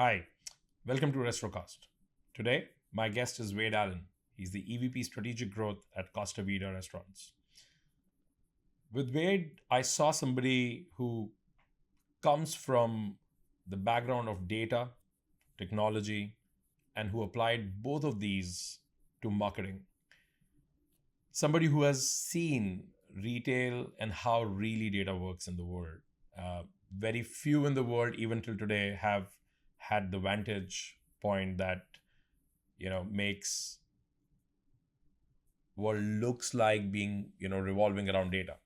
Hi, welcome to Restrocast. Today, my guest is Wade Allen. He's the EVP Strategic Growth at Costa Vida restaurants. With Wade, I saw somebody who comes from the background of data, technology, and who applied both of these to marketing. Somebody who has seen retail and how really data works in the world. Very few in the world, even till today, have had the vantage point that makes what looks like being revolving around data.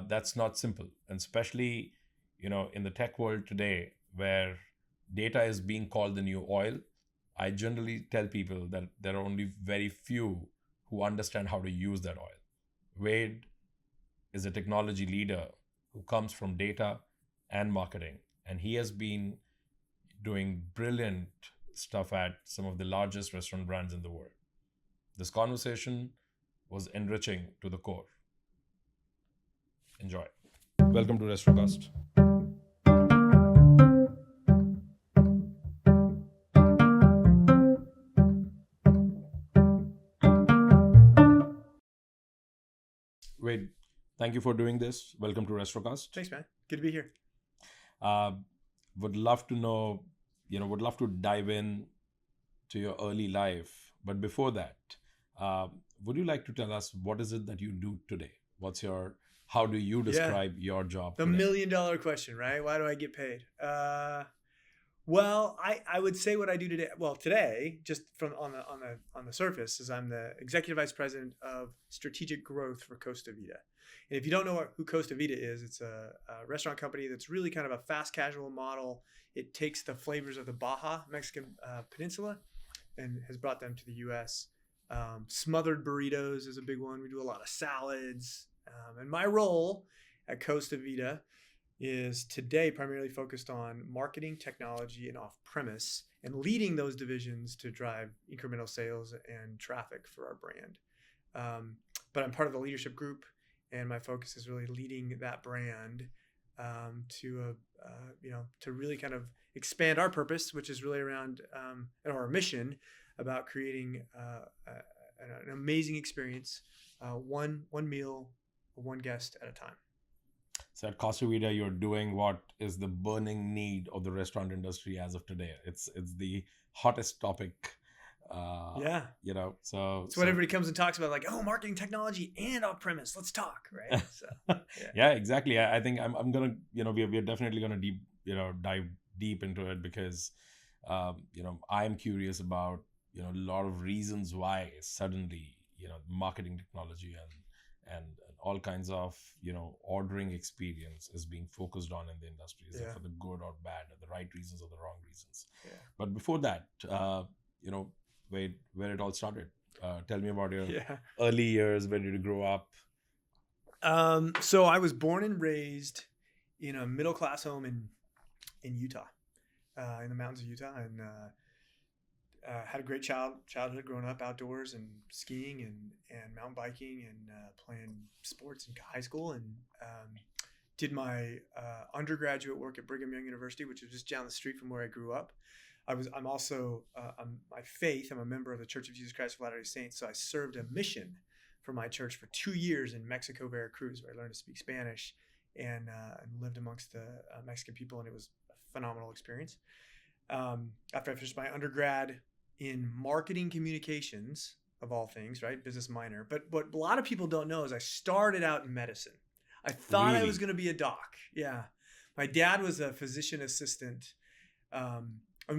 That's not simple, and especially in the tech world today, where data is being called the new oil. I generally tell people that there are only very few who understand how to use that oil. Wade is a technology leader who comes from data and marketing, and he has been doing brilliant stuff at some of the largest restaurant brands in the world. This conversation was enriching to the core. Enjoy. Welcome to Restrocast. Wade, thank you for doing this. Welcome to Restrocast. Thanks, man. Good to be here. Would love to know, would love to dive in to your early life. But before that, would you like to tell us what is it that you do today? How do you describe your job The today? $1 million question, right? Why do I get paid? Well, I would say what I do today. Well, today, just from on the surface, is I'm the executive vice president of strategic growth for Costa Vida. And if you don't know who Costa Vida is, it's a restaurant company that's really kind of a fast casual model. It takes the flavors of the Baja Mexican peninsula and has brought them to the U.S. Smothered burritos is a big one. We do a lot of salads. And my role at Costa Vida is today primarily focused on marketing, technology, and off-premise, and leading those divisions to drive incremental sales and traffic for our brand. But I'm part of the leadership group, and my focus is really leading that brand to really kind of expand our purpose, which is really around our mission about creating an amazing experience, one meal, one guest at a time. So at Costa Vida, you're doing what is the burning need of the restaurant industry as of today. It's the hottest topic. So it's what everybody comes and talks about, like, oh, marketing, technology, and off premise. Let's talk, right? So, yeah, exactly. I think I'm gonna, we're definitely gonna dive deep into it because, I'm curious about, a lot of reasons why suddenly, marketing technology and all kinds of, ordering experience is being focused on in the industry. Is it for the good or bad, or the right reasons or the wrong reasons? Yeah. But before that, where it all started. Tell me about your early years. Where did you grow up? So I was born and raised in a middle-class home in Utah, in the mountains of Utah, and had a great childhood growing up outdoors and skiing and mountain biking and playing sports in high school, and did my undergraduate work at Brigham Young University, which is just down the street from where I grew up. I'm also my faith. I'm a member of the Church of Jesus Christ of Latter-day Saints. So I served a mission for my church for 2 years in Mexico, Veracruz, where I learned to speak Spanish and lived amongst the Mexican people, and it was a phenomenal experience. After I finished my undergrad in marketing communications, of all things, right? Business minor. But what a lot of people don't know is I started out in medicine. I thought I was going to be a doc. Yeah. My dad was a physician assistant.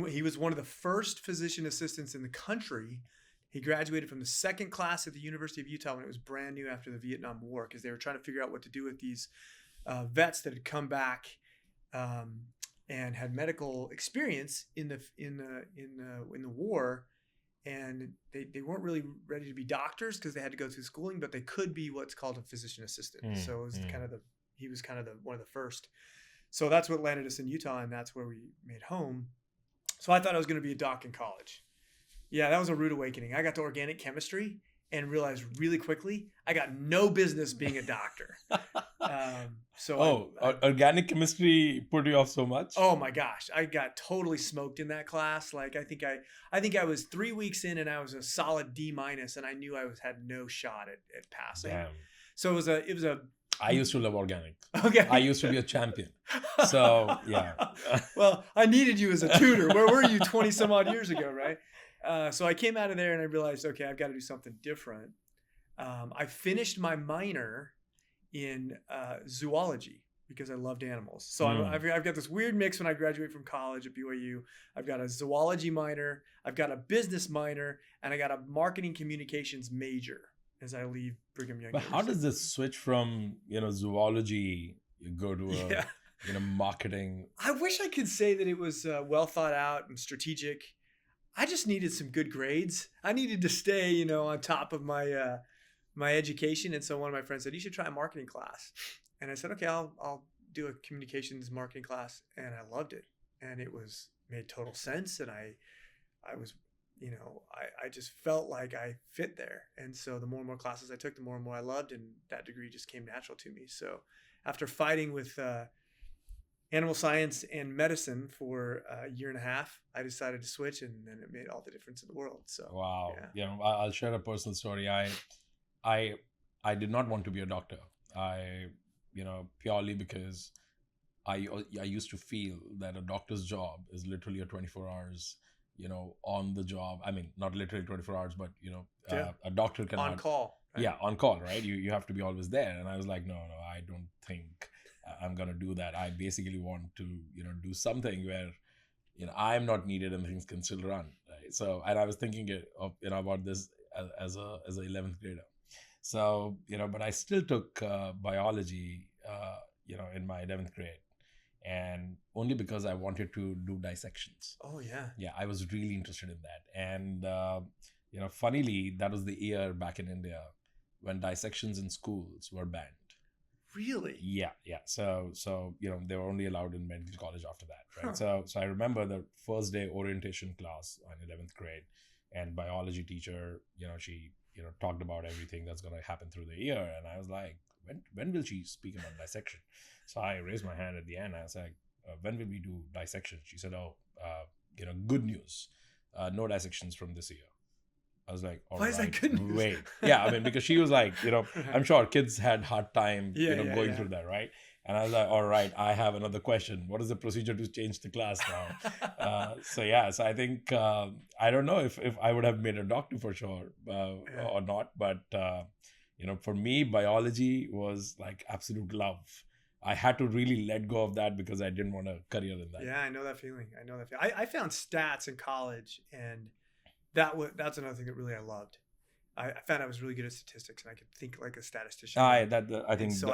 He was one of the first physician assistants in the country. He graduated from the second class at the University of Utah when it was brand new after the Vietnam War, because they were trying to figure out what to do with these vets that had come back and had medical experience in the war, and they weren't really ready to be doctors because they had to go through schooling, but they could be what's called a physician assistant. So it was he was kind of one of the first. So that's what landed us in Utah, and that's where we made home. So I thought I was going to be a doc in college. Yeah, that was a rude awakening. I got to organic chemistry and realized really quickly I got no business being a doctor. Organic chemistry put you off so much? Oh my gosh, I got totally smoked in that class. Like I think I was 3 weeks in and I was a solid D-, and I knew I had no shot at passing. Damn. So it was a. I used to love organic. Okay. I used to be a champion. So yeah. Well, I needed you as a tutor. Where were you 20 some odd years ago, right? So I came out of there and I realized, okay, I've got to do something different. I finished my minor in zoology because I loved animals. So I've got this weird mix when I graduate from college at BYU. I've got a zoology minor, I've got a business minor, and I got a marketing communications major as I leave Brigham Young. But how does this switch from, zoology, you go to marketing? I wish I could say that it was well thought out and strategic. I just needed some good grades. I needed to stay, on top of my my education. And so one of my friends said, you should try a marketing class. And I said, okay, I'll do a communications marketing class. And I loved it. And it made total sense. And I was, I just felt like I fit there. And so the more and more classes I took, the more and more I loved. And that degree just came natural to me. So after fighting with animal science and medicine for a year and a half, I decided to switch, and then it made all the difference in the world. So wow. Yeah. I'll share a personal story. I did not want to be a doctor. Purely because I used to feel that a doctor's job is literally a 24 hours, on the job. I mean, not literally 24 hours, but, a doctor cannot. On call. Right? Yeah, on call, right? You have to be always there. And I was like, no, I don't think I'm going to do that. I basically want to, do something where, I'm not needed and things can still run. Right? So, and I was thinking about this as a 11th grader. So, but I still took biology, in my 11th grade, and only because I wanted to do dissections. Oh, yeah. Yeah, I was really interested in that. And, funnily, that was the year back in India when dissections in schools were banned. Really? Yeah. So they were only allowed in medical college after that, right? Huh. So I remember the first day orientation class in 11th grade, and biology teacher, she talked about everything that's going to happen through the year. And I was like, when will she speak about dissection? So I raised my hand at the end. I was like, when will we do dissection? She said, good news. No dissections from this year. I was like, why is that good news? Wait. Yeah, I mean, because she was like, I'm sure kids had hard time, going through that, right? And I was like, all right, I have another question. What is the procedure to change the class now? So I think, I don't know if I would have made a doctor for sure or not. But, for me, biology was like absolute love. I had to really let go of that because I didn't want a career in that. Yeah, I know that feeling. I found stats in college, and that's another thing that really I loved. I found I was really good at statistics, and I could think like a statistician. I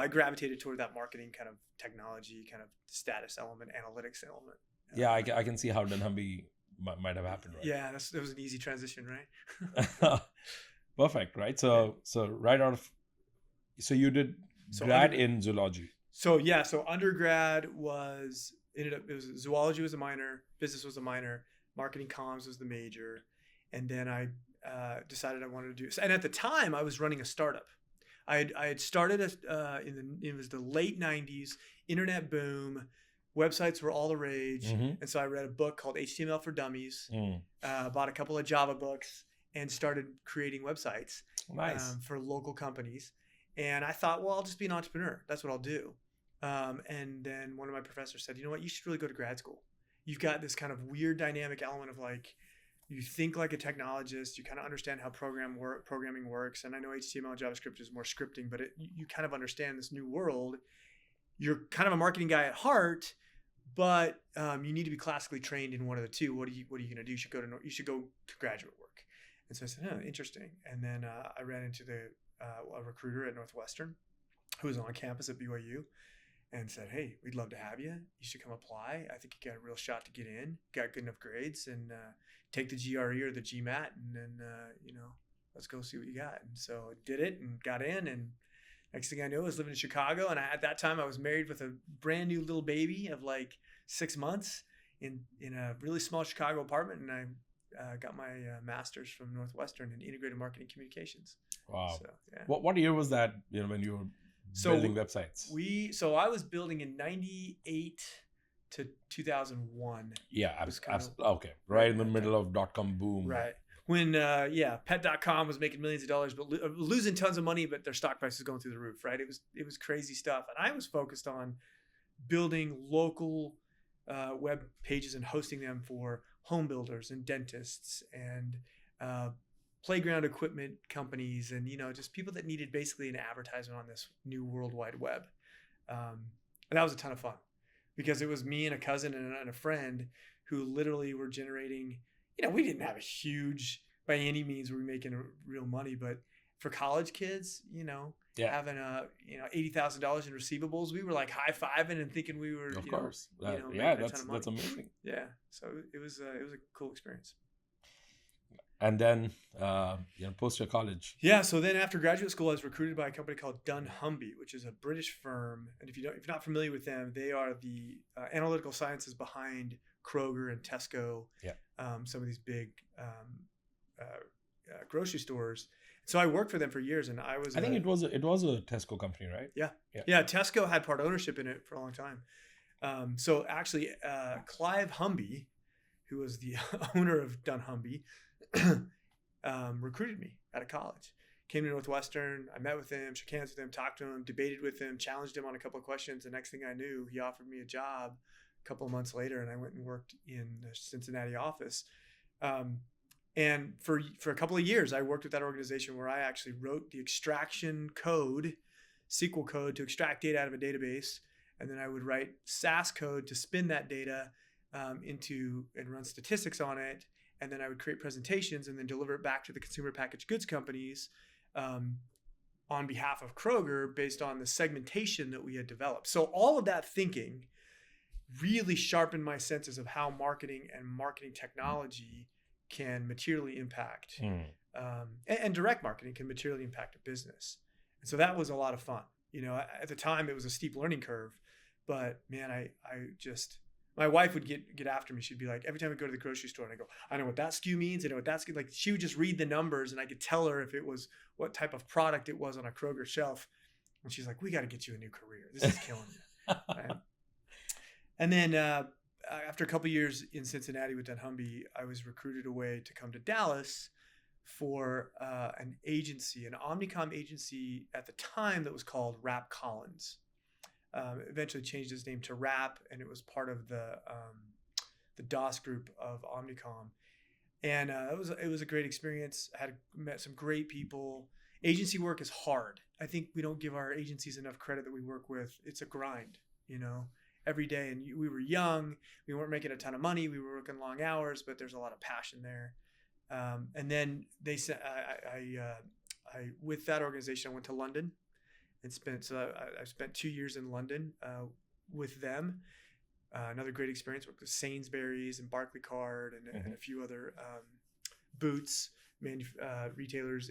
gravitated toward that marketing kind of technology, kind of status element, analytics element. Yeah, I can see how dunnhumby might have happened, right? Yeah, that was an easy transition, right? Perfect, right? So right out of, so you did grad in zoology. So undergrad it was zoology was a minor, business was a minor, marketing comms was the major, and then I decided I wanted to do. And at the time, I was running a startup. I had started it was the late '90s, internet boom, websites were all the rage, and so I read a book called HTML for Dummies, bought a couple of Java books, and started creating websites for local companies. And I thought, well, I'll just be an entrepreneur. That's what I'll do. And then one of my professors said, you know what, you should really go to grad school. You've got this kind of weird dynamic element of like, you think like a technologist, you kind of understand how programming works. And I know HTML and JavaScript is more scripting, but you kind of understand this new world. You're kind of a marketing guy at heart, but you need to be classically trained in one of the two. What are you going to do? You should go to graduate work. And so I said, oh, interesting. And then I ran into a recruiter at Northwestern who was on campus at BYU and said, hey, we'd love to have you. You should come apply. I think you got a real shot to get in, got good enough grades, and take the GRE or the GMAT, and then, let's go see what you got. And so I did it and got in, and next thing I knew, I was living in Chicago. And at that time, I was married with a brand new little baby of like 6 months in a really small Chicago apartment. And I got my master's from Northwestern in integrated marketing communications. Wow. So, yeah. What year was that, when you were building websites. So I was building in 98 to 2001. Yeah, was kind of- okay. Right in the middle of .com boom. Right. When, pet.com was making millions of dollars, but losing tons of money, but their stock price was going through the roof, right? It was crazy stuff. And I was focused on building local web pages and hosting them for home builders and dentists and playground equipment companies and, just people that needed basically an advertisement on this new World Wide Web. And that was a ton of fun because it was me and a cousin and a friend who literally were generating, we didn't have a huge, by any means were we making real money, but for college kids, having $80,000 in receivables, we were like high-fiving and thinking we were, of course. That's amazing. Yeah. So it was a cool experience. And then, post your college. Yeah. So then after graduate school, I was recruited by a company called dunnhumby, which is a British firm. And if you're not familiar with them, they are the analytical sciences behind Kroger and Tesco. Yeah. Some of these big grocery stores. So I worked for them for years, and I think it was a Tesco company, right? Yeah. Tesco had part ownership in it for a long time. So actually, Clive Humby, who was the owner of dunnhumby, recruited me out of college. Came to Northwestern. I met with him, shook hands with him, talked to him, debated with him, challenged him on a couple of questions. The next thing I knew, he offered me a job a couple of months later, and I went and worked in the Cincinnati office. And for a couple of years, I worked with that organization where I actually wrote the extraction code, SQL code to extract data out of a database. And then I would write SAS code to spin that data into and run statistics on it. And then I would create presentations and then deliver it back to the consumer packaged goods companies on behalf of Kroger based on the segmentation that we had developed. So all of that thinking really sharpened my senses of how marketing and marketing technology can materially impact and direct marketing can materially impact a business. And so that was a lot of fun. At the time it was a steep learning curve, but man, I just, my wife would get after me. She'd be like, every time I go to the grocery store and I go, I know what that SKU means. I know what that SKU, like she would just read the numbers and I could tell her if it was what type of product it was on a Kroger shelf. And she's like, we got to get you a new career. This is killing you. Right? And then after a couple of years in Cincinnati with dunnhumby, I was recruited away to come to Dallas for an agency, an Omnicom agency at the time that was called Rapp Collins. Eventually changed its name to Rapp, and it was part of the DOS group of Omnicom. And it was a great experience. I met some great people. Agency work is hard. I think we don't give our agencies enough credit that we work with. It's a grind, every day. And we were young. We weren't making a ton of money. We were working long hours, but there's a lot of passion there. And then they said, I with that organization, I went to London and I spent 2 years in London with them. Another great experience. Worked with Sainsbury's and Barclaycard and a few other Boots retailers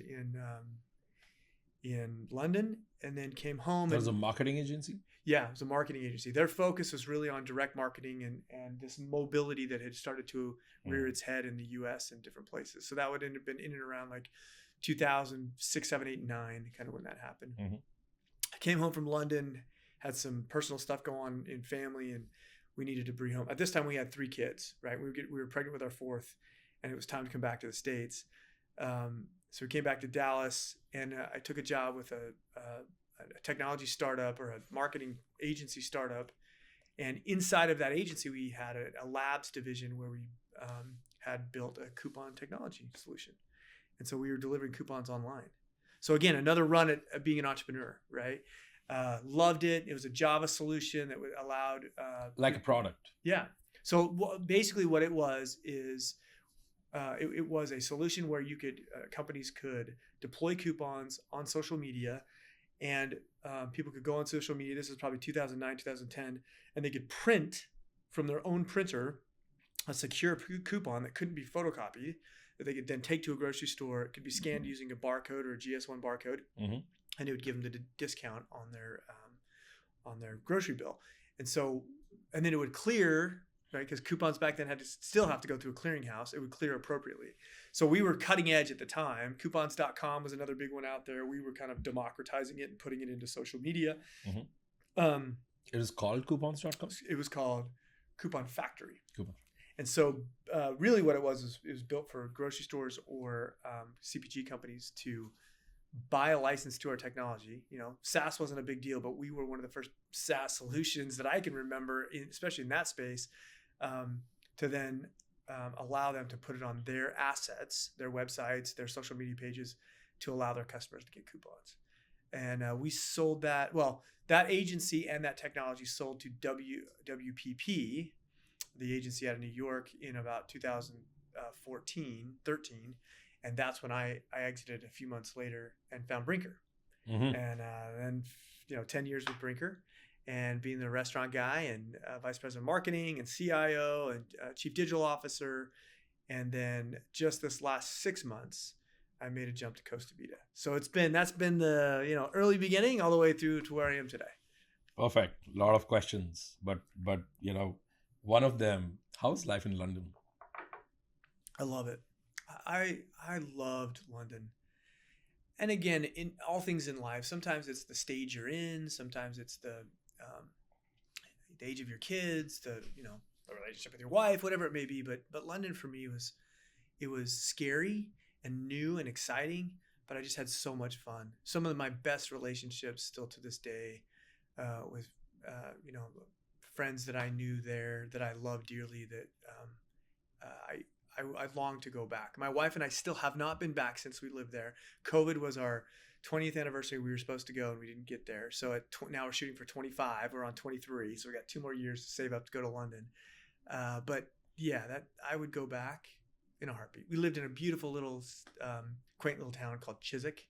in London, and then came home. That was a marketing agency? Yeah, it was a marketing agency. Their focus was really on direct marketing and this mobility that had started to rear its head in the US and different places. So that would have been in and around like 2006, 7, 8, 9, kind of when that happened. I came home from London, had some personal stuff go on in family, and we needed to bring home. At this time, we had 3 kids, right? We were pregnant with our 4th, and it was time to come back to the States. So we came back to Dallas, and I took a job with a technology startup or a marketing agency startup. And inside of that agency, we had a labs division where we had built a coupon technology solution. And so we were delivering coupons online. So again, another run at being an entrepreneur, right? Loved it. It was a Java solution that allowed... like a product. Yeah. So basically what it was is it was a solution where you could companies could deploy coupons on social media, and people could go on social media. This is probably 2009, 2010, and they could print from their own printer a secure coupon that couldn't be photocopied, that they could then take to a grocery store. It could be scanned using a barcode or a GS1 barcode, and it would give them the discount on their grocery bill. And then it would clear right? Because coupons back then had to still have to go through a clearinghouse. It would clear appropriately. So we were cutting edge at the time. Coupons.com was another big one out there. We were kind of democratizing it and putting it into social media. Mm-hmm. It was called coupons.com? It was called Coupon Factory. Coupon. And so really what it was built for grocery stores or CPG companies to buy a license to our technology. You know, SaaS wasn't a big deal, but we were one of the first SaaS solutions that I can remember, especially in that space, to then allow them to put it on their assets, their websites, their social media pages, to allow their customers to get coupons. And we sold that. Well, that agency and that technology sold to WPP, the agency out of New York, in about 2014, 13. And that's when I exited a few months later and found Brinker. Mm-hmm. And then, 10 years with Brinker and being the restaurant guy and vice president of marketing and CIO and chief digital officer. And then just this last 6 months, I made a jump to Costa Vida. So that's been the, early beginning all the way through to where I am today. Perfect. A lot of questions, but one of them, how's life in London? I love it. I loved London. And again, in all things in life, sometimes it's the stage you're in, sometimes it's the age of your kids, the relationship with your wife, whatever it may be. But London for me was scary and new and exciting, but I just had so much fun. Some of my best relationships still to this day with friends that I knew there that I love dearly, that I long to go back. My wife and I still have not been back since we lived there. COVID was our 20th anniversary. We were supposed to go and we didn't get there. So now we're shooting for 25. We're on 23. So we got 2 more years to save up to go to London. But yeah, that I would go back in a heartbeat. We lived in a beautiful little, quaint little town called Chiswick.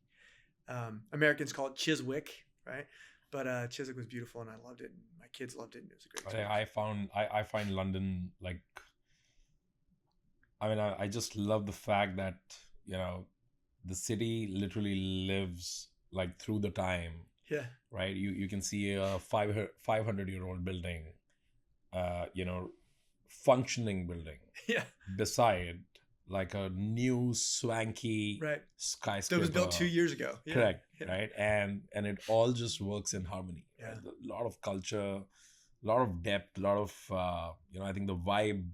Americans call it Chiswick, right? But Chiswick was beautiful and I loved it. And my kids loved it. And it was a great experience. I find London I just love the fact that, the city literally lives through the time. Yeah. Right. You can see a 500-year-old building, functioning building. Yeah. Beside a new swanky skyscraper. That was built 2 years ago. Yeah. Correct. Yeah. Right. And it all just works in harmony. Yeah. Right? A lot of culture, a lot of depth, a lot of, I think the vibe,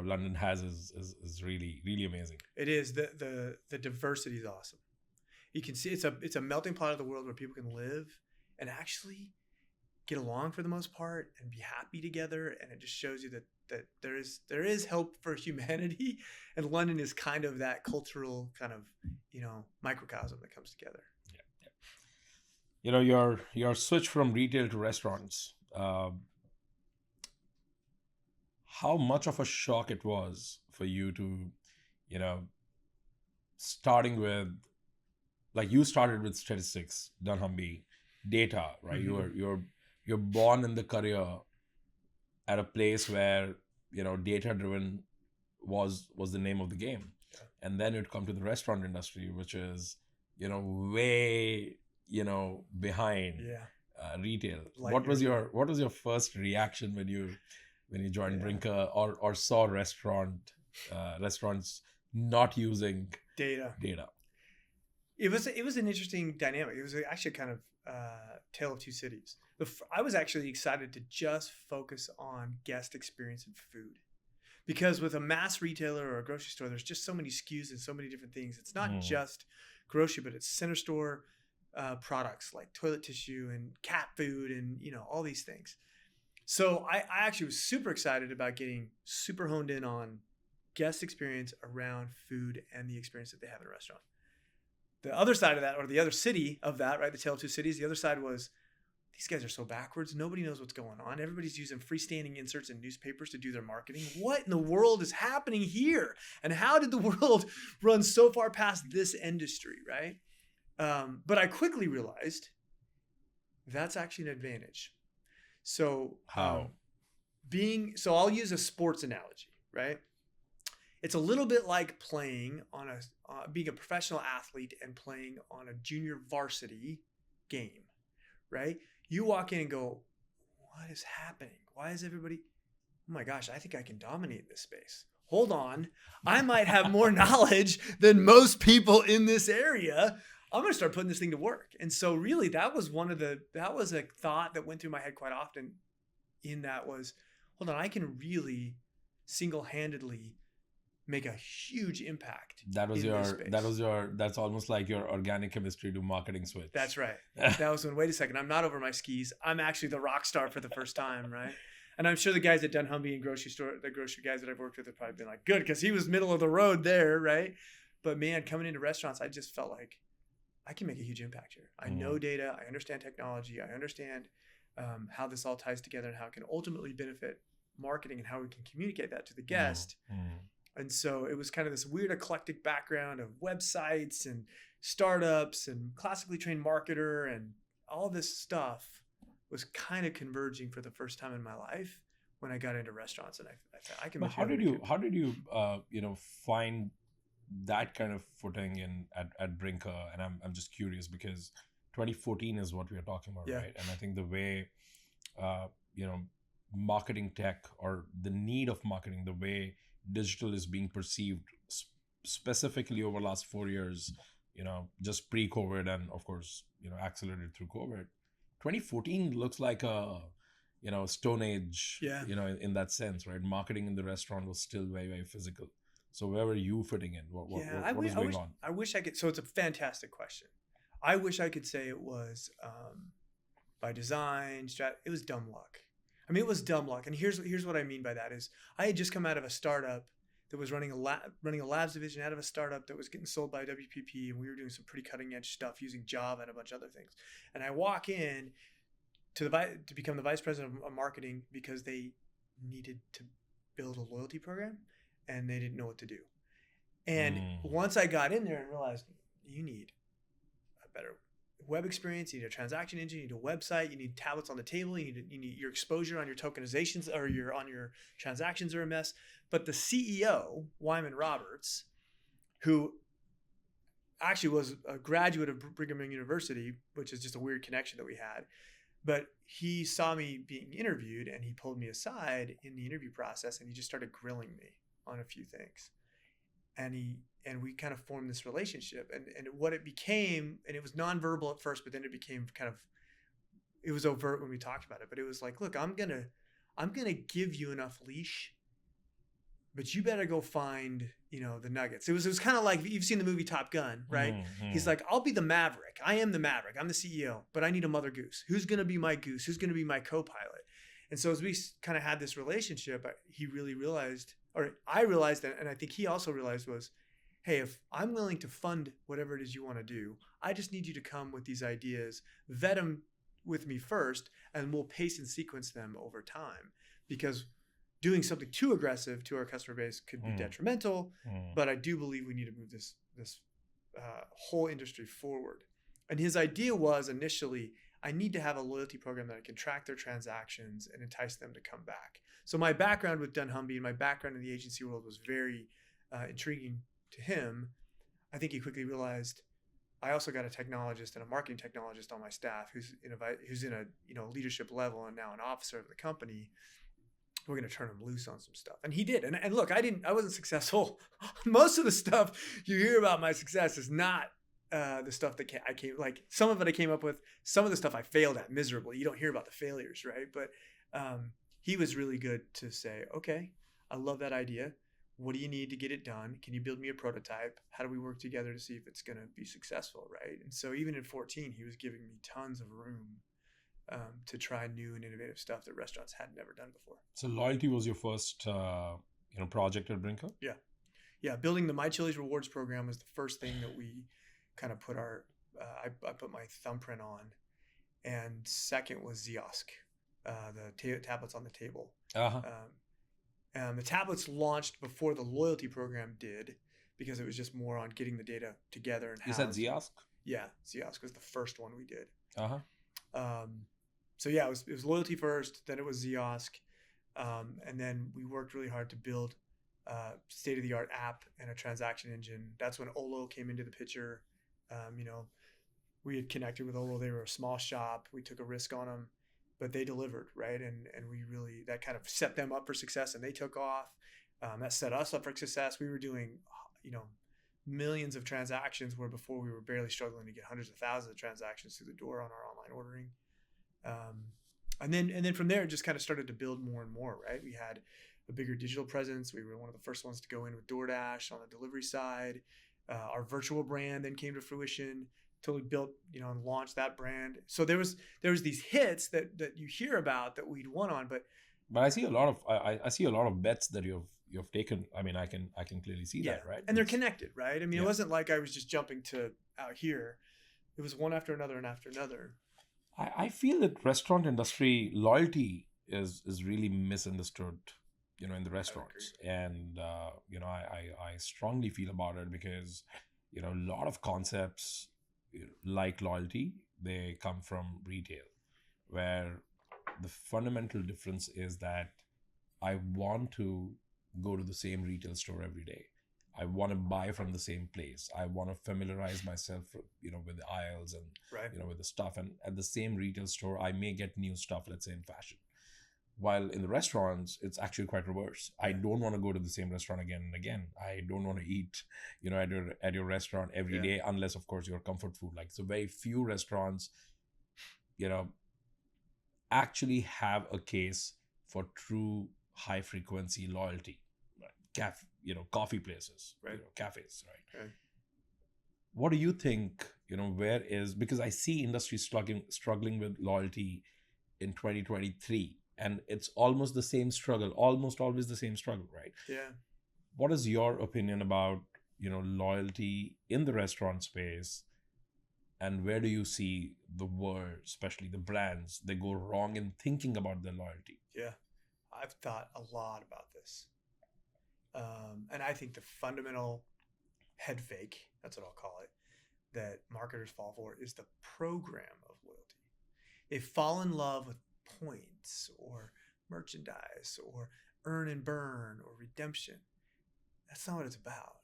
London has is really, really amazing. It is. The diversity is awesome. You can see it's a melting pot of the world where people can live and actually get along for the most part and be happy together. And it just shows you that there is hope for humanity. And London is kind of that cultural kind of, microcosm that comes together. Yeah. Your switch from retail to restaurants, how much of a shock it was for you to, starting with, you started with statistics, dunnhumby, data, right? Mm-hmm. You're born in the career at a place where, data driven was the name of the game. Yeah. And then you'd come to the restaurant industry, which is, way, behind retail. What was your first reaction when you joined Brinker or saw restaurants not using data? It was an interesting dynamic. It was actually kind of tale of two cities. I was actually excited to just focus on guest experience and food, because with a mass retailer or a grocery store, there's just so many SKUs and so many different things. It's not just grocery, but it's center store products like toilet tissue and cat food and all these things. So I actually was super excited about getting super honed in on guest experience around food and the experience that they have in a restaurant. The other side of that, or the other city of that, right? The tale of two cities. The other side was, these guys are so backwards. Nobody knows what's going on. Everybody's using freestanding inserts in newspapers to do their marketing. What in the world is happening here? And how did the world run so far past this industry, right? But I quickly realized that's actually an advantage. So how? So I'll use a sports analogy, right? It's a little bit like playing on being a professional athlete and playing on a junior varsity game, right? You walk in and go, what is happening? why is everybody, oh my gosh, I think I can dominate this space. Hold on. I might have more knowledge than most people in this area. I'm going to start putting this thing to work. And so really that was a thought that went through my head quite often hold on, I can really single-handedly make a huge impact. That's almost like your organic chemistry to marketing switch. That's right. That was when, wait a second, I'm not over my skis. I'm actually the rock star for the first time, right? And I'm sure the guys at dunnhumby and the grocery guys that I've worked with have probably been like, good, because he was middle of the road there, right? But man, coming into restaurants, I just felt like I can make a huge impact here. I know data. I understand technology. I understand how this all ties together and how it can ultimately benefit marketing and how we can communicate that to the guest. And so it was kind of this weird eclectic background of websites and startups and classically trained marketer, and all this stuff was kind of converging for the first time in my life when I got into restaurants. And I thought I can. But how did you find that kind of footing at Brinker? And I'm just curious because 2014 is what we are talking about, right? And I think the way marketing tech, or the need of marketing, the way digital is being perceived specifically over the last 4 years, just pre-COVID, and of course, accelerated through COVID. 2014 looks like a stone age, in that sense, right? Marketing in the restaurant was still very, very physical. So where were you fitting in? What was going on? I wish I could. So it's a fantastic question. I wish I could say it was by design. It was dumb luck. I mean, it was dumb luck. And here's what I mean by that is I had just come out of a startup that was running a labs division out of a startup that was getting sold by WPP, and we were doing some pretty cutting edge stuff using Java and a bunch of other things. And I walk in to become the vice president of marketing because they needed to build a loyalty program and they didn't know what to do. And once I got in there and realized you need a better web experience, you need a transaction engine, you need a website, you need tablets on the table, you need your exposure on your tokenizations or on your transactions are a mess. But the CEO, Wyman Roberts, who actually was a graduate of Brigham Young University, which is just a weird connection that we had, but he saw me being interviewed and he pulled me aside in the interview process and he just started grilling me on a few things. And we kind of formed this relationship, and what it became, and it was nonverbal at first, but then it became it was overt when we talked about it, but it was like, look, I'm going to give you enough leash, but you better go find, the nuggets. It was kind of like, you've seen the movie Top Gun, right? He's like, I'll be the Maverick. I am the Maverick. I'm the CEO, but I need a mother goose. Who's going to be my goose? Who's going to be my co-pilot? And so as we kind of had this relationship, he really realized, or I realized, and I think he also realized was, hey, if I'm willing to fund whatever it is you want to do, I just need you to come with these ideas, vet them with me first, and we'll pace and sequence them over time. Because doing something too aggressive to our customer base could be detrimental, but I do believe we need to move this whole industry forward. And his idea was initially, I need to have a loyalty program that I can track their transactions and entice them to come back. So my background with dunnhumby and my background in the agency world was very intriguing to him. I think he quickly realized I also got a technologist and a marketing technologist on my staff who's in a leadership level and now an officer of the company. We're going to turn him loose on some stuff. And he did. And look, I wasn't successful. Most of the stuff you hear about my success is not the stuff that I came, like some of it I came up with, some of the stuff I failed at miserably. You don't hear about the failures, right? But he was really good to say, okay, I love that idea. What do you need to get it done? Can you build me a prototype? How do we work together to see if it's going to be successful, right? And so even in 14, he was giving me tons of room to try new and innovative stuff that restaurants had never done before. So loyalty was your first project at Brinker? Yeah. Building the My Chili's Rewards program was the first thing that we kind of put I put my thumbprint on. And second was Ziosk, the tablets on the table. The tablets launched before the loyalty program did because it was just more on getting the data together. And you said Ziosk? Yeah, Ziosk was the first one we did. So yeah, it was loyalty first, then it was Ziosk, and then we worked really hard to build a state-of-the-art app and a transaction engine. That's when Olo came into the picture. We had connected with Olo. They were a small shop. We took a risk on them, but they delivered, right? And we really, that kind of set them up for success, and they took off. That set us up for success. We were doing, millions of transactions where before we were barely struggling to get hundreds of thousands of transactions through the door on our online ordering. And then from there, it just kind of started to build more and more, right? We had a bigger digital presence. We were one of the first ones to go in with DoorDash on the delivery side. Our virtual brand then came to fruition till we built, and launched that brand. So there was these hits that you hear about that we'd won on, but I see a lot of I see a lot of bets that you've taken. I mean, I can clearly see that, right? And they're connected, right? I mean, it wasn't like I was just jumping to out here. It was one after another and after another. I feel that restaurant industry loyalty is really misunderstood, in the restaurants. And, I strongly feel about it because, a lot of concepts like loyalty, they come from retail, where the fundamental difference is that I want to go to the same retail store every day. I want to buy from the same place. I want to familiarize myself, with the aisles and, right. With the stuff. And at the same retail store, I may get new stuff, let's say in fashion. While in the restaurants, it's actually quite reverse. I don't want to go to the same restaurant again and again. I don't want to eat, at your restaurant every day, unless, of course, your comfort food. Like, so very few restaurants, actually have a case for true high frequency loyalty. Coffee places, right? Cafes, right? Okay. What do you think? Because I see industry struggling with loyalty in 2023, and it's almost the same struggle, almost always the same struggle, right? Yeah. What is your opinion about loyalty in the restaurant space, and where do you see the world, especially the brands, they go wrong in thinking about their loyalty? Yeah, I've thought a lot about this. And I think the fundamental head fake, that's what I'll call it, that marketers fall for is the program of loyalty. They fall in love with points or merchandise or earn and burn or redemption. That's not what it's about,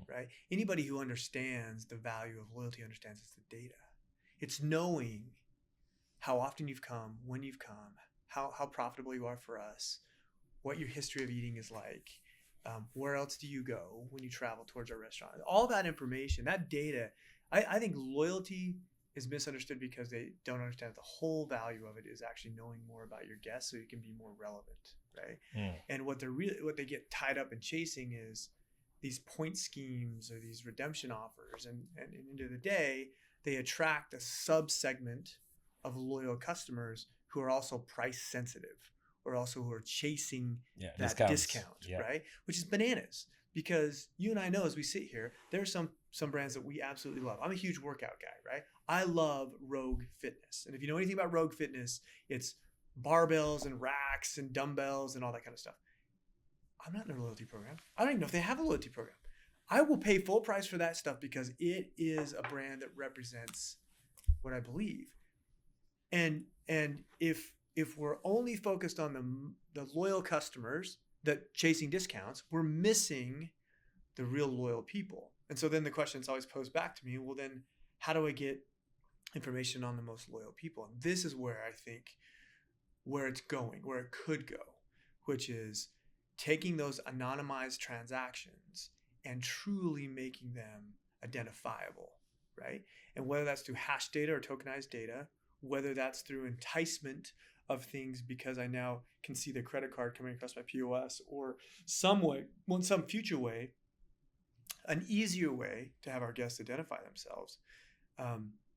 right? Anybody who understands the value of loyalty understands it's the data. It's knowing how often you've come, when you've come, how profitable you are for us, what your history of eating is like. Where else do you go when you travel towards our restaurant? All that information, that data, I think loyalty is misunderstood because they don't understand the whole value of it is actually knowing more about your guests so you can be more relevant, right? And what they get tied up in chasing is these point schemes or these redemption offers, and at the end of the day, they attract a sub-segment of loyal customers who are also price sensitive, or also who are chasing that discount, right? Which is bananas, because you and I know as we sit here, there are some brands that we absolutely love. I'm a huge workout guy, right? I love Rogue Fitness. And if you know anything about Rogue Fitness, it's barbells and racks and dumbbells and all that kind of stuff. I'm not in their loyalty program. I don't even know if they have a loyalty program. I will pay full price for that stuff because it is a brand that represents what I believe. And if we're only focused on the loyal customers that chasing discounts, we're missing the real loyal people. And so then the question is always posed back to me, well, then how do I get information on the most loyal people? And this is where I think where it's going, where it could go, which is taking those anonymized transactions and truly making them identifiable, right? And whether that's through hash data or tokenized data, whether that's through enticement of things because I now can see the credit card coming across my POS, or some future way, an easier way to have our guests identify themselves.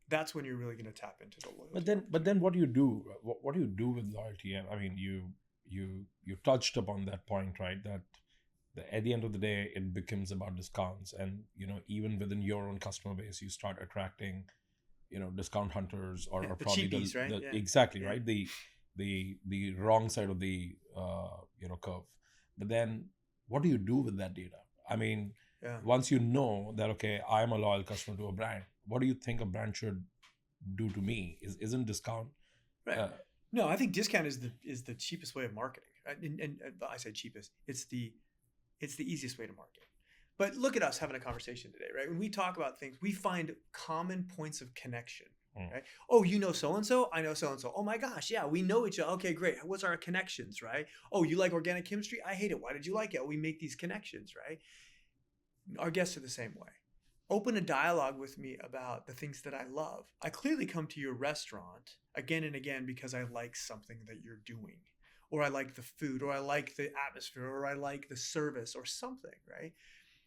That's when you're really going to tap into the loyalty. But then what do you do? What do you do with loyalty? I mean, you touched upon that point, right? That at the end of the day, it becomes about discounts, and even within your own customer base, you start attracting, discount hunters or the probably cheapies, right? Exactly, right? The wrong side of the curve. But then what do you do with that data? I mean, once you know that, okay, I'm a loyal customer to a brand, what do you think a brand should do to me? Isn't discount right? No, I think discount is the cheapest way of marketing. Right? And I say cheapest, it's the easiest way to market. But look at us having a conversation today, right? When we talk about things, we find common points of connection Right? Oh, you know so-and-so? I know so-and-so. Oh my gosh, yeah, we know each other. Okay, great. What's our connections, right? Oh, you like organic chemistry? I hate it. Why did you like it? We make these connections, right? Our guests are the same way. Open a dialogue with me about the things that I love. I clearly come to your restaurant again and again because I like something that you're doing, or I like the food, or I like the atmosphere, or I like the service, or something, right?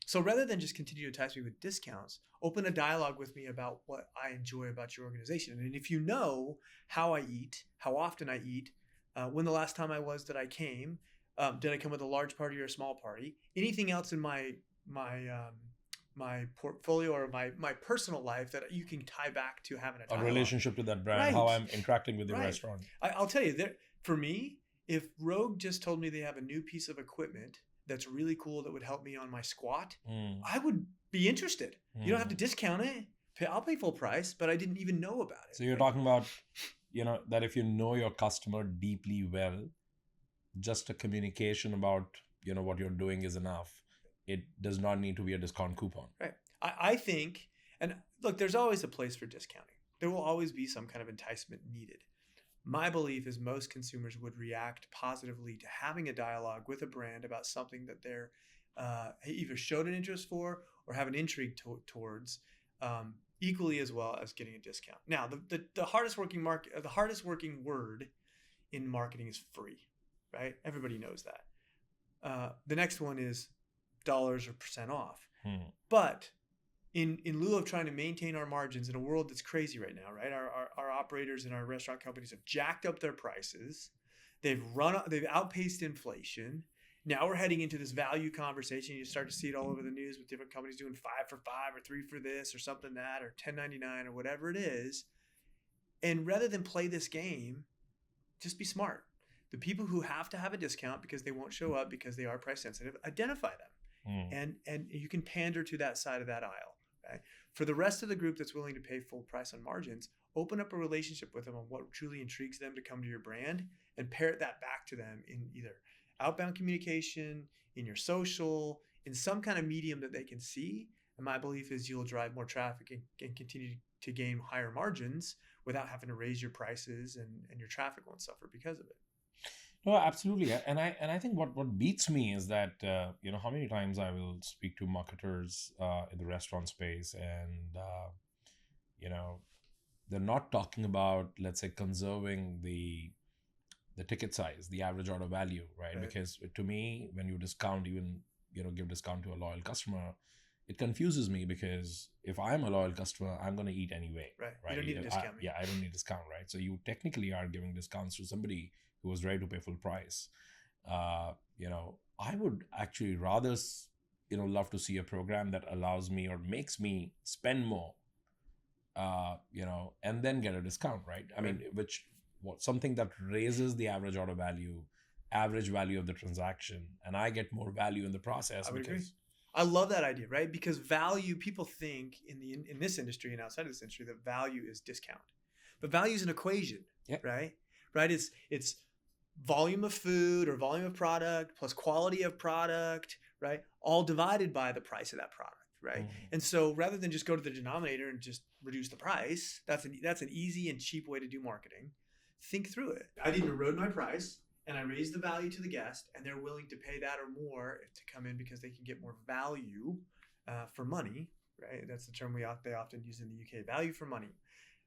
So rather than just continue to entice me with discounts, open a dialogue with me about what I enjoy about your organization. And if you know how I eat, how often I eat, when the last time I was that I came, did I come with a large party or a small party? Anything else in my portfolio or my personal life that you can tie back to having a A dialogue. relationship to that brand, Right. how I'm interacting with the Right. restaurant. I'll tell you, for me, if Rogue just told me they have a new piece of equipment that's really cool that would help me on my squat, I would be interested. You don't have to discount it. I'll pay full price, but I didn't even know about it. So you're talking about, that if you know your customer deeply well, just a communication about, what you're doing is enough. It does not need to be a discount coupon. Right. I think, and look, there's always a place for discounting. There will always be some kind of enticement needed. My belief is most consumers would react positively to having a dialogue with a brand about something that they're either showed an interest for or have an intrigue towards, equally as well as getting a discount. Now, the hardest working word in marketing is free, right? Everybody knows that. The next one is dollars or percent off. But in lieu of trying to maintain our margins in a world that's crazy right now, right? Our operators and our restaurant companies have jacked up their prices. They've outpaced inflation. Now we're heading into this value conversation. You start to see it all over the news with different companies doing 5 for 5 or 3 for this or something that or $10.99 or whatever it is. And rather than play this game, just be smart. The people who have to have a discount because they won't show up because they are price sensitive, identify them. And you can pander to that side of that aisle. Right? For the rest of the group that's willing to pay full price on margins, open up a relationship with them on what truly intrigues them to come to your brand and parrot that back to them in either outbound communication, in your social, in some kind of medium that they can see. And my belief is you'll drive more traffic and continue to gain higher margins without having to raise your prices, and your traffic won't suffer because of it. No, absolutely. And I think what beats me is that, how many times I will speak to marketers in the restaurant space and, they're not talking about, let's say, conserving the ticket size, the average order value, right? Because to me, when you discount, even, give discount to a loyal customer, it confuses me because if I'm a loyal customer, I'm going to eat anyway. Right. You don't need a discount. I don't need discount, right? So you technically are giving discounts to somebody who was ready to pay full price. I would actually rather, love to see a program that allows me or makes me spend more, and then get a discount, right? I mean, something that raises the average order value, average value of the transaction, and I get more value in the process. I would agree. I love that idea, right? Because value, people think in this industry and outside of this industry that value is discount, but value is an equation, right? Right? It's volume of food or volume of product plus quality of product, right? All divided by the price of that product, right? And so rather than just go to the denominator and just reduce the price, that's an easy and cheap way to do marketing. Think through it. I didn't erode my price, and I raise the value to the guest, and they're willing to pay that or more to come in because they can get more value for money, right? That's the term they often use in the UK, value for money.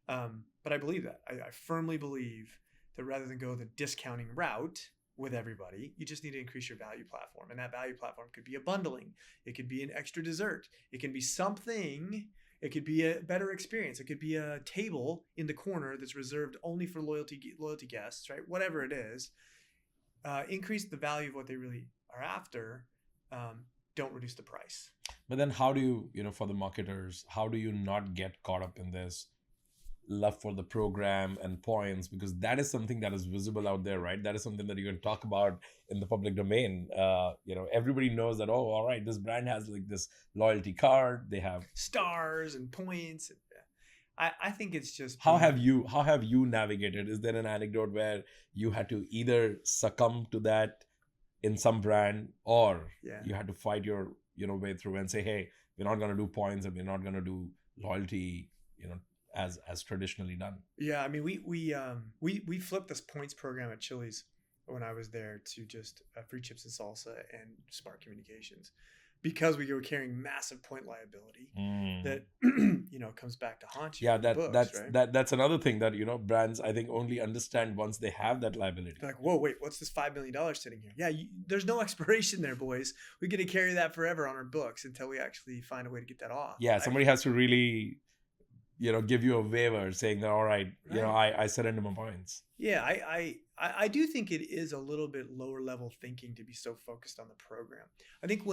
But I believe that. I firmly believe that rather than go the discounting route with everybody, you just need to increase your value platform. And that value platform could be a bundling. It could be an extra dessert. It can be something. It could be a better experience. It could be a table in the corner that's reserved only for loyalty guests, right? Whatever it is. Increase the value of what they really are after. Don't reduce the price. But then how do you, for the marketers, how do you not get caught up in this love for the program and points? Because that is something that is visible out there, right? That is something that you can talk about in the public domain. Everybody knows that, all right, this brand has like this loyalty card. They have stars and points. I think it's just how have you navigated? Is there an anecdote where you had to either succumb to that in some brand, or you had to fight your way through and say, hey, we're not going to do points and we're not going to do loyalty as traditionally done. Yeah, I mean, we flipped this points program at Chili's when I was there to just free chips and salsa and smart communications, because we were carrying massive point liability that comes back to haunt you. Yeah, in the books, right? that's another thing that brands, I think, only understand once they have that liability. They're like, whoa, wait, what's this $5 million sitting here? Yeah, there's no expiration there, boys. We get to carry that forever on our books until we actually find a way to get that off. Yeah, somebody has to really give you a waiver saying that, all right, I surrender my points. Yeah, I do think it is a little bit lower level thinking to be so focused on the program. I think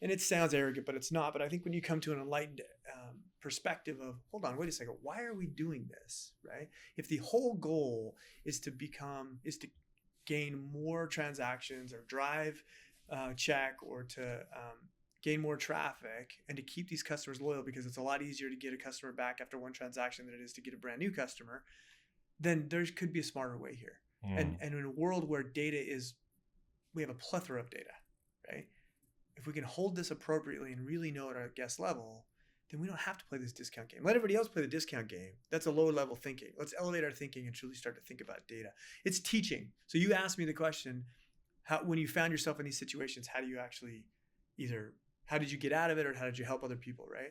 and it sounds arrogant, but it's not, but I think when you come to an enlightened perspective of, hold on, wait a second, why are we doing this, right? If the whole goal is to gain more transactions or drive check or to gain more traffic and to keep these customers loyal, because it's a lot easier to get a customer back after one transaction than it is to get a brand new customer, then there could be a smarter way here. And in a world where we have a plethora of data, right? If we can hold this appropriately and really know at our guest level, then we don't have to play this discount game. Let everybody else play the discount game. That's a lower level thinking. Let's elevate our thinking and truly start to think about data. It's teaching. So you asked me the question, when you found yourself in these situations, how do you actually how did you get out of it, or how did you help other people, right?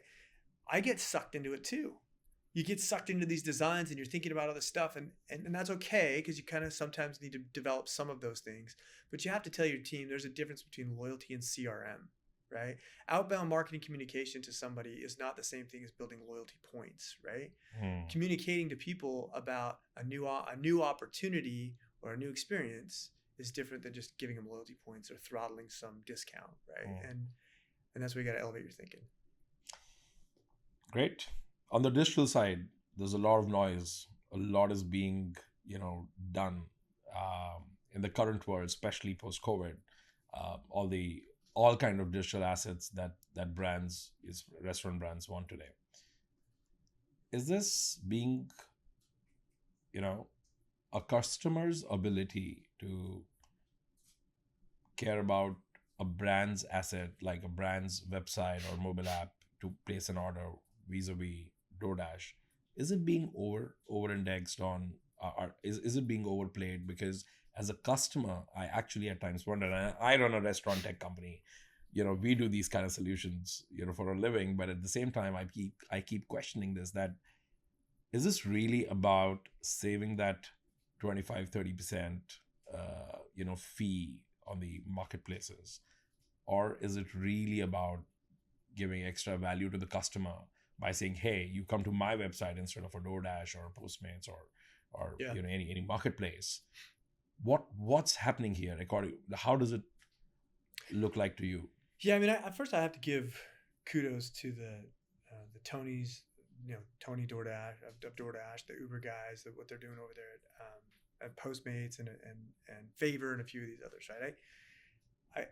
I get sucked into it too. You get sucked into these designs and you're thinking about other stuff, and that's okay, because you kind of sometimes need to develop some of those things. But you have to tell your team there's a difference between loyalty and CRM, right? Outbound marketing communication to somebody is not the same thing as building loyalty points, right? Communicating to people about a new opportunity or a new experience is different than just giving them loyalty points or throttling some discount, right? And that's where you got to elevate your thinking. Great. On the digital side, there's a lot of noise. A lot is being, done in the current world, especially post-COVID. All kind of digital assets that restaurant brands want today. Is this being, a customer's ability to care about a brand's asset, like a brand's website or mobile app, to place an order vis-a-vis DoorDash? Is it being over-indexed on, or is it being overplayed? Because as a customer, I actually at times wonder, and I run a restaurant tech company, we do these kind of solutions, for a living, but at the same time, I keep questioning this, that is this really about saving that 25-30% fee on the marketplaces, or is it really about giving extra value to the customer by saying, hey, you come to my website instead of a DoorDash or a Postmates or any marketplace? What's happening here? How does it look like to you? Yeah, I mean, first I have to give kudos to the Tonys, Tony DoorDash of DoorDash, the Uber guys, what they're doing over there at Postmates and Favor and a few of these others, right? I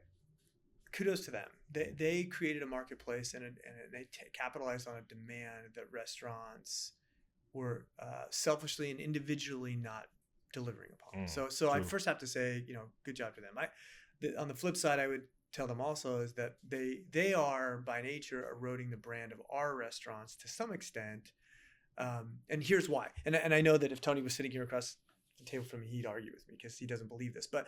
kudos to them. They created a marketplace and they capitalized on a demand that restaurants were selfishly and individually not delivering upon. So I first have to say, good job to them. On the flip side, I would tell them also is that they are by nature eroding the brand of our restaurants to some extent. And here's why. And I know that if Tony was sitting here across the table from me, he'd argue with me because he doesn't believe this. But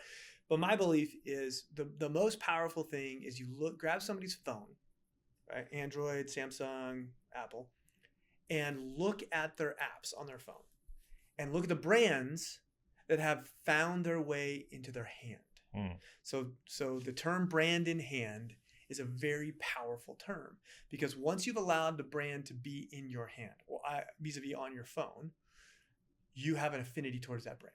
my belief is the most powerful thing is grab somebody's phone, right? Android, Samsung, Apple, and look at their apps on their phone and look at the brands that have found their way into their hand. So the term brand in hand is a very powerful term, because once you've allowed the brand to be in your hand, vis-a-vis on your phone, you have an affinity towards that brand.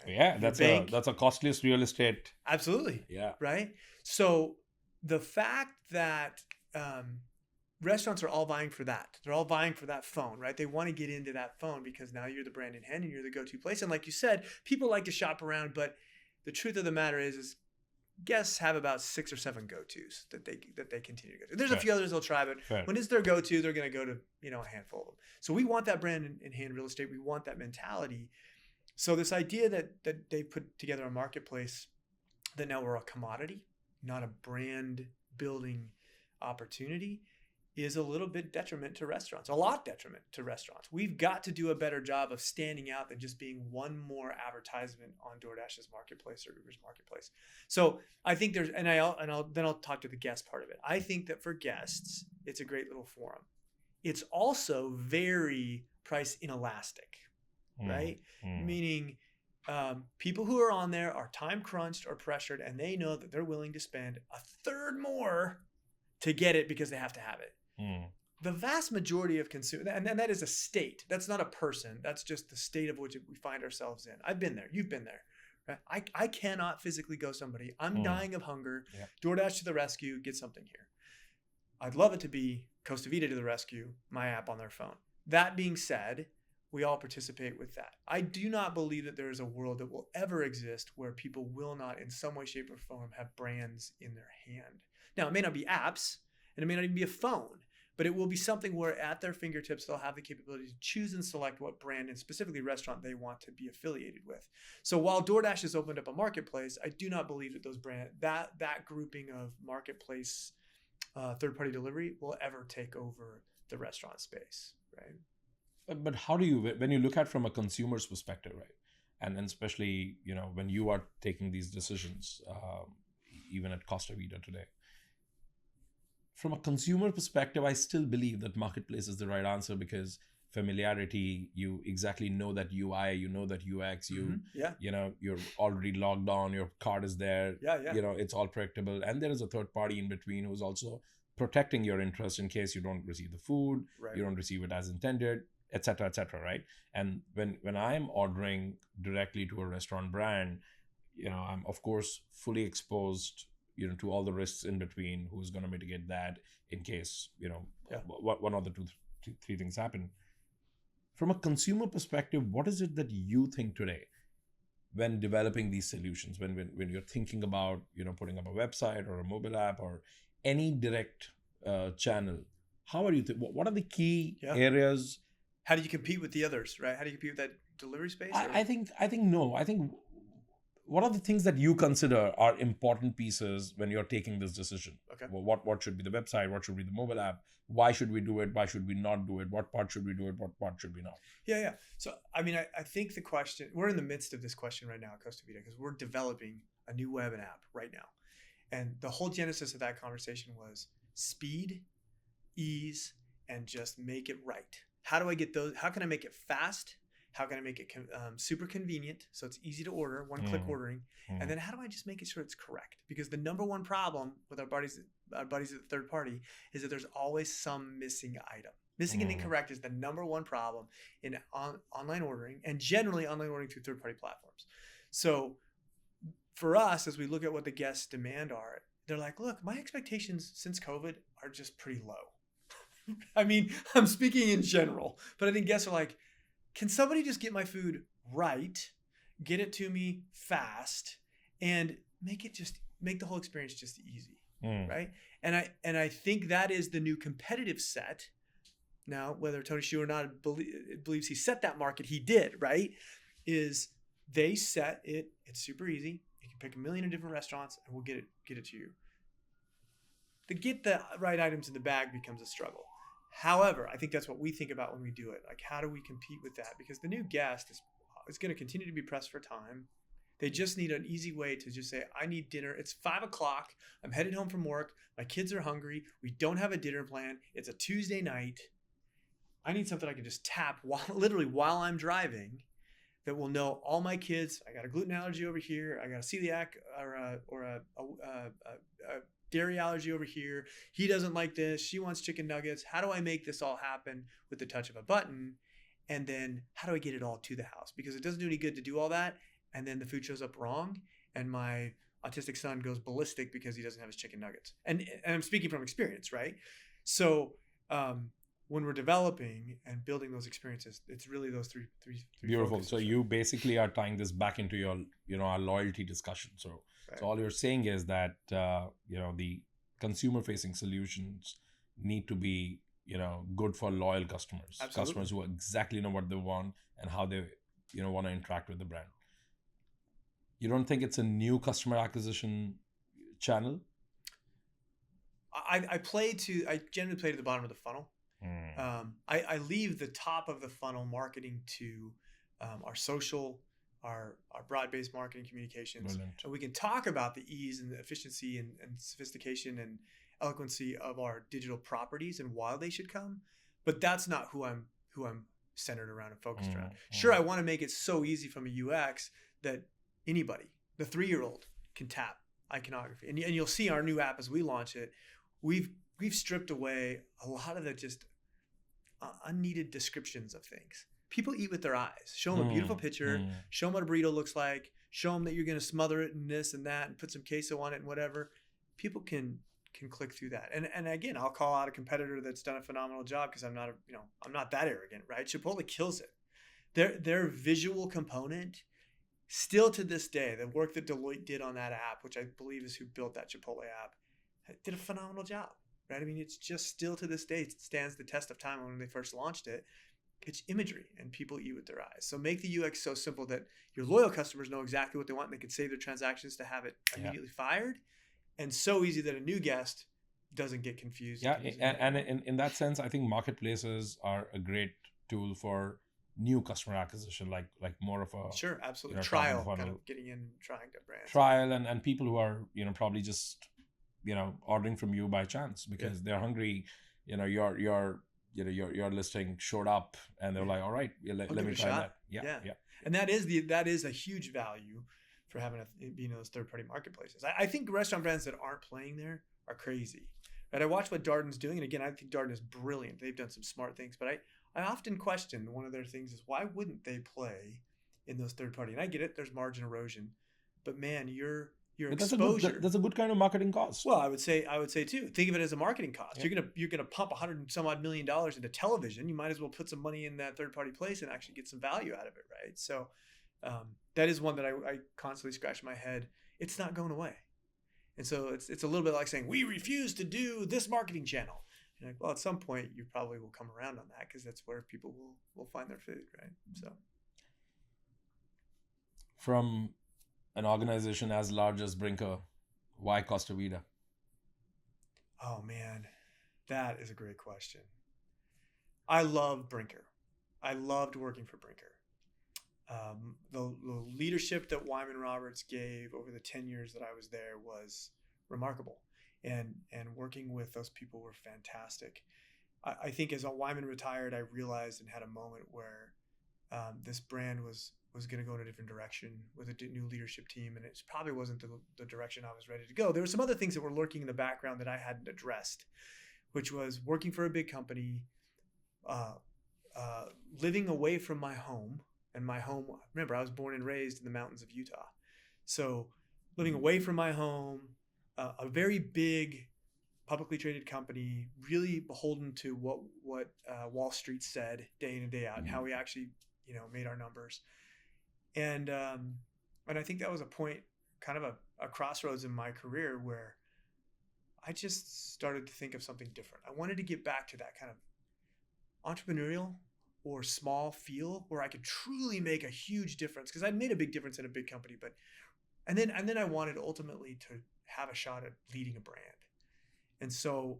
Right? Yeah, that's a costliest real estate. Absolutely. Yeah. Right. So the fact that restaurants are all vying for that. They're all vying for that phone, right? They want to get into that phone because now you're the brand in hand and you're the go-to place. And like you said, people like to shop around, but the truth of the matter is guests have about 6 or 7 go-tos that they continue to go to. There's a few others they'll try, but when it's their go-to, they're going to go to a handful of them. So we want that brand in hand real estate. We want that mentality. So this idea that they put together a marketplace that now we're a commodity, not a brand building opportunity, is a little bit detriment to restaurants, a lot detriment to restaurants. We've got to do a better job of standing out than just being one more advertisement on DoorDash's marketplace or Uber's marketplace. So I think there's, and I'll talk to the guest part of it. I think that for guests, it's a great little forum. It's also very price inelastic, right? Meaning people who are on there are time crunched or pressured, and they know that they're willing to spend a third more to get it because they have to have it. The vast majority of consumers, and that is a state. That's not a person. That's just the state of which we find ourselves in. I've been there. You've been there. Right? I cannot physically go somebody. I'm dying of hunger. Yeah. DoorDash to the rescue. Get something here. I'd love it to be Costa Vida to the rescue, my app on their phone. That being said, we all participate with that. I do not believe that there is a world that will ever exist where people will not, in some way, shape, or form, have brands in their hand. Now, it may not be apps, and it may not even be a phone, but it will be something where at their fingertips, they'll have the capability to choose and select what brand and specifically restaurant they want to be affiliated with. So while DoorDash has opened up a marketplace, I do not believe that those that grouping of marketplace third-party delivery will ever take over the restaurant space, right? But how do you, when you look at from a consumer's perspective, right? And especially, when you are taking these decisions, even at Costa Vida today, from a consumer perspective, I still believe that marketplace is the right answer because familiarity, you exactly know that UI, you know that UX, you're already logged on, your card is there, it's all predictable. And there is a third party in between who's also protecting your interest in case you don't receive the food, you don't receive it as intended, et cetera, right? And when I'm ordering directly to a restaurant brand, I'm of course fully exposed to all the risks in between, who's going to mitigate that in case, one of the three things happen. From a consumer perspective, what is it that you think today when developing these solutions, when you're thinking about, putting up a website or a mobile app or any direct channel, how are you, what are the key areas? How do you compete with the others, right? How do you compete with that delivery space? I think what are the things that you consider are important pieces when you're taking this decision? Okay. Well, what should be the website? What should be the mobile app? Why should we do it? Why should we not do it? What part should we do it? What part should we not? Yeah. So, I think the question, we're in the midst of this question right now at Costa Vida because we're developing a new web and app right now. And the whole genesis of that conversation was speed, ease, and just make it right. How do I get those? How can I make it fast? How can I make it super convenient so it's easy to order, one-click ordering? And then how do I just make it sure it's correct? Because the number one problem with our buddies at the third party is that there's always some missing item. Missing and incorrect is the number one problem in online ordering and generally online ordering through third-party platforms. So for us, as we look at what the guests' demand are, they're like, look, my expectations since COVID are just pretty low. I'm speaking in general, but I think guests are like, can somebody just get my food right, get it to me fast, and make the whole experience just easy, right? And I think that is the new competitive set. Now, whether Tony Xu or not believes he set that market, he did, right? Is they set it, it's super easy. You can pick a million of different restaurants and we'll get it to you. To get the right items in the bag becomes a struggle. However, I think that's what we think about when we do it. Like, how do we compete with that? Because the new guest is going to continue to be pressed for time. They just need an easy way to just say, I need dinner. It's 5 o'clock. I'm headed home from work. My kids are hungry. We don't have a dinner plan. It's a Tuesday night. I need something I can just tap while I'm driving that will know all my kids. I got a gluten allergy over here. I got a celiac or a dairy allergy over here. He doesn't like this. She wants chicken nuggets. How do I make this all happen with the touch of a button? And then how do I get it all to the house? Because it doesn't do any good to do all that. And then the food shows up wrong. And my autistic son goes ballistic because he doesn't have his chicken nuggets. And I'm speaking from experience, right? So when we're developing and building those experiences, it's really those three. Beautiful. So you basically are tying this back into your, our loyalty discussion. So, right. So all you're saying is that, the consumer-facing solutions need to be, good for loyal customers. Absolutely. Customers who exactly know what they want and how they, want to interact with the brand. You don't think it's a new customer acquisition channel? I generally play to the bottom of the funnel. I leave the top of the funnel marketing to our social, our broad-based marketing communications. Brilliant. And we can talk about the ease and the efficiency and sophistication and eloquency of our digital properties and why they should come. But that's not who I'm centered around and focused around. Sure, I want to make it so easy from a UX that anybody, the 3-year-old, can tap iconography. And you'll see our new app as we launch it, we've stripped away a lot of the just unneeded descriptions of things. People eat with their eyes. Show them a beautiful picture. Show them what a burrito looks like. Show them that you're going to smother it in this and that and put some queso on it and whatever. People can click through that. And again, I'll call out a competitor that's done a phenomenal job because I'm not that arrogant, right? Chipotle kills it. Their visual component, still to this day, the work that Deloitte did on that app, which I believe is who built that Chipotle app, did a phenomenal job, right? I mean, it's just still to this day, it stands the test of time. When they first launched it, it's imagery and people eat with their eyes. So make the UX so simple that your loyal customers know exactly what they want and they can save their transactions to have it immediately fired. And so easy that a new guest doesn't get confused. Yeah, and in that sense, I think marketplaces are a great tool for new customer acquisition, like more of a sure, absolutely trial, kind of getting in and trying the brand. Trial and people who are probably just ordering from you by chance because they're hungry. Your listing showed up and they're like, all right, let me try that. Yeah. And that is a huge value for having those third-party marketplaces. I think restaurant brands that aren't playing there are crazy. Right? I watch what Darden's doing, and again, I think Darden is brilliant. They've done some smart things, but I often question one of their things is why wouldn't they play in those third-party? And I get it, there's margin erosion, but man, your exposure. That's a good kind of marketing cost. Well, I would say too. Think of it as a marketing cost. Yeah. You're gonna pump $100 and some odd million into television. You might as well put some money in that third-party place and actually get some value out of it, right? So. That is one that I constantly scratch my head. It's not going away. And so it's a little bit like saying, we refuse to do this marketing channel. You're like, well, at some point you probably will come around on that because that's where people will find their food, right? So from an organization as large as Brinker, why Costa Vida? Oh man, that is a great question. I love Brinker. I loved working for Brinker. The leadership that Wyman Roberts gave over the 10 years that I was there was remarkable, and working with those people were fantastic. I think as Wyman retired, I realized and had a moment where this brand was going to go in a different direction with a new leadership team, and it probably wasn't the direction I was ready to go. There were some other things that were lurking in the background that I hadn't addressed, which was working for a big company, living away from my home. And my home, remember, I was born and raised in the mountains of Utah. So living away from my home, a very big publicly traded company, really beholden to what Wall Street said day in and day out and how we actually, made our numbers. And I think that was a point, kind of a crossroads in my career where I just started to think of something different. I wanted to get back to that kind of entrepreneurial or small feel where I could truly make a huge difference, because I'd made a big difference in a big company, and then I wanted ultimately to have a shot at leading a brand. And so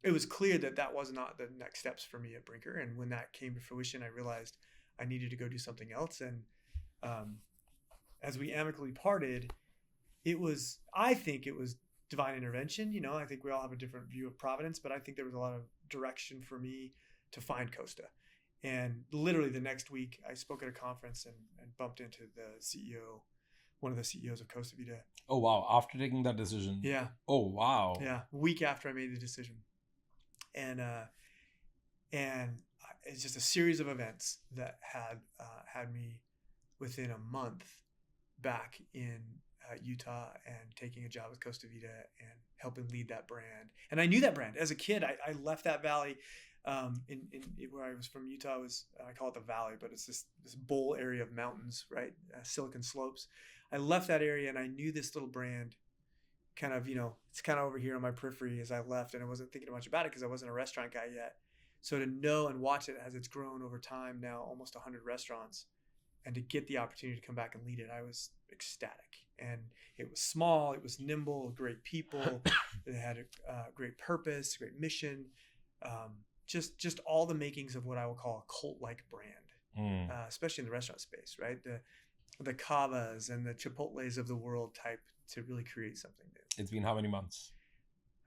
it was clear that was not the next steps for me at Brinker. And when that came to fruition, I realized I needed to go do something else. And as we amicably parted, I think it was divine intervention. I think we all have a different view of providence, but I think there was a lot of direction for me to find Costa. And literally the next week, I spoke at a conference and bumped into the CEO, one of the CEOs of Costa Vida. Oh, wow. After taking that decision? Yeah. Oh, wow. Yeah. A week after I made the decision. And it's just a series of events that had me within a month back in Utah and taking a job with Costa Vida and helping lead that brand. And I knew that brand. As a kid, I left that valley. In where I was from, Utah, I call it the valley, but it's this bowl area of mountains, right? Silicon slopes. I left that area and I knew this little brand kind of, it's kind of over here on my periphery as I left, and I wasn't thinking much about it because I wasn't a restaurant guy yet. So to know and watch it as it's grown over time, now almost 100 restaurants, And to get the opportunity to come back and lead it, I was ecstatic. And it was small, it was nimble, great people. It had a great purpose, great mission. Just all the makings of what I would call a cult-like brand, especially in the restaurant space, right? The Cavas and the Chipotles of the world type to really create something new. It's been how many months?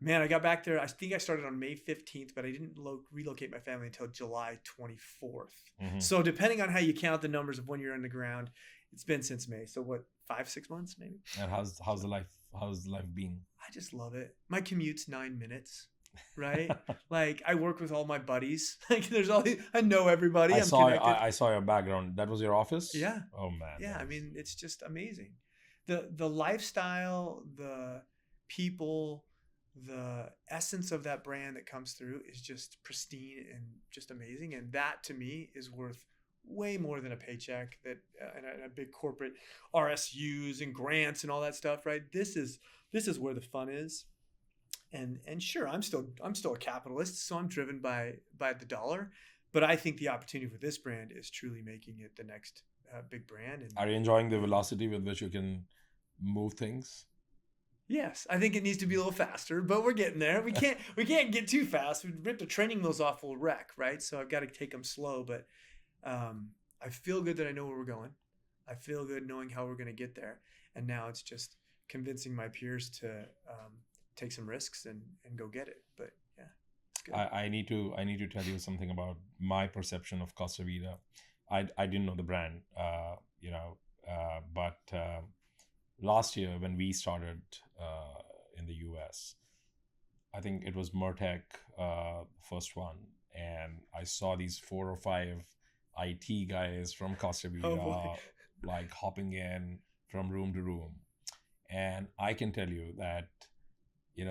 Man, I got back there. I think I started on May 15th, but I didn't relocate my family until July 24th. So depending on how you count the numbers of when you're on the ground, it's been since May. So what, 5-6 months maybe? And how's the life been? I just love it. My commute's 9 minutes, right? Like I work with all my buddies. Like I know everybody. I saw your background. That was your office? Yeah. Oh man. Yeah, I mean, it's just amazing. The lifestyle, the people, the essence of that brand that comes through is just pristine and just amazing. And that to me is worth way more than a paycheck that and a big corporate RSUs and grants and all that stuff, right? This is where the fun is. And sure, I'm still a capitalist, so I'm driven by the dollar, but I think the opportunity for this brand is truly making it the next big brand. And are you enjoying the velocity with which you can move things? Yes, I think it needs to be a little faster, but we're getting there. We can't get too fast. We rip the training wheels off, we'll wreck, right? So I've got to take them slow, but I feel good that I know where we're going. I feel good knowing how we're going to get there. And now it's just convincing my peers to take some risks and go get it. But yeah, it's good. I need to tell you something about my perception of Costa Vida. I didn't know the brand, but last year when we started in the US, I think it was Mertech, first one, and I saw these 4 or 5 IT guys from Costa Vida like hopping in from room to room, and I can tell you that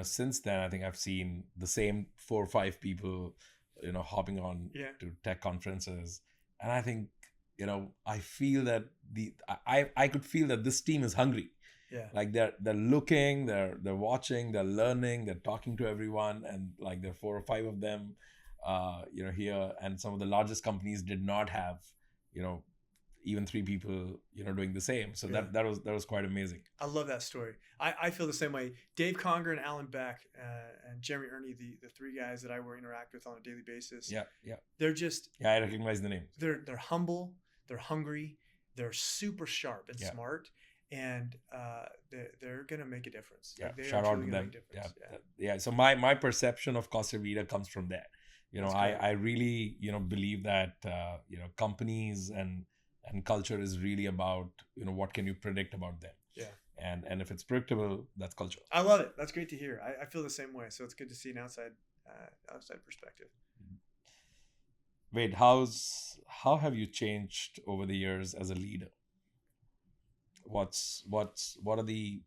since then I think I've seen the same 4 or 5 people hopping on to tech conferences, and I think I feel that I could feel that this team is hungry. Yeah. Like they're looking, they're watching, they're learning, they're talking to everyone, and like there are 4 or 5 of them, here, and some of the largest companies did not have, even 3 people, doing the same. So that was quite amazing. I love that story. I feel the same way. Dave Conger and Alan Beck and Jeremy Ernie, the 3 guys that I interact with on a daily basis. Yeah. They're just. Yeah, I recognize the names. They're humble. They're hungry. They're super sharp and smart. And they're gonna make a difference. Yeah, like shout out to them. Yeah. So my perception of Costa Vida comes from there. I really believe that companies and culture is really about what can you predict about them. Yeah. And if it's predictable, that's culture. I love it. That's great to hear. I feel the same way. So it's good to see an outside perspective. Wade, how have you changed over the years as a leader? What are the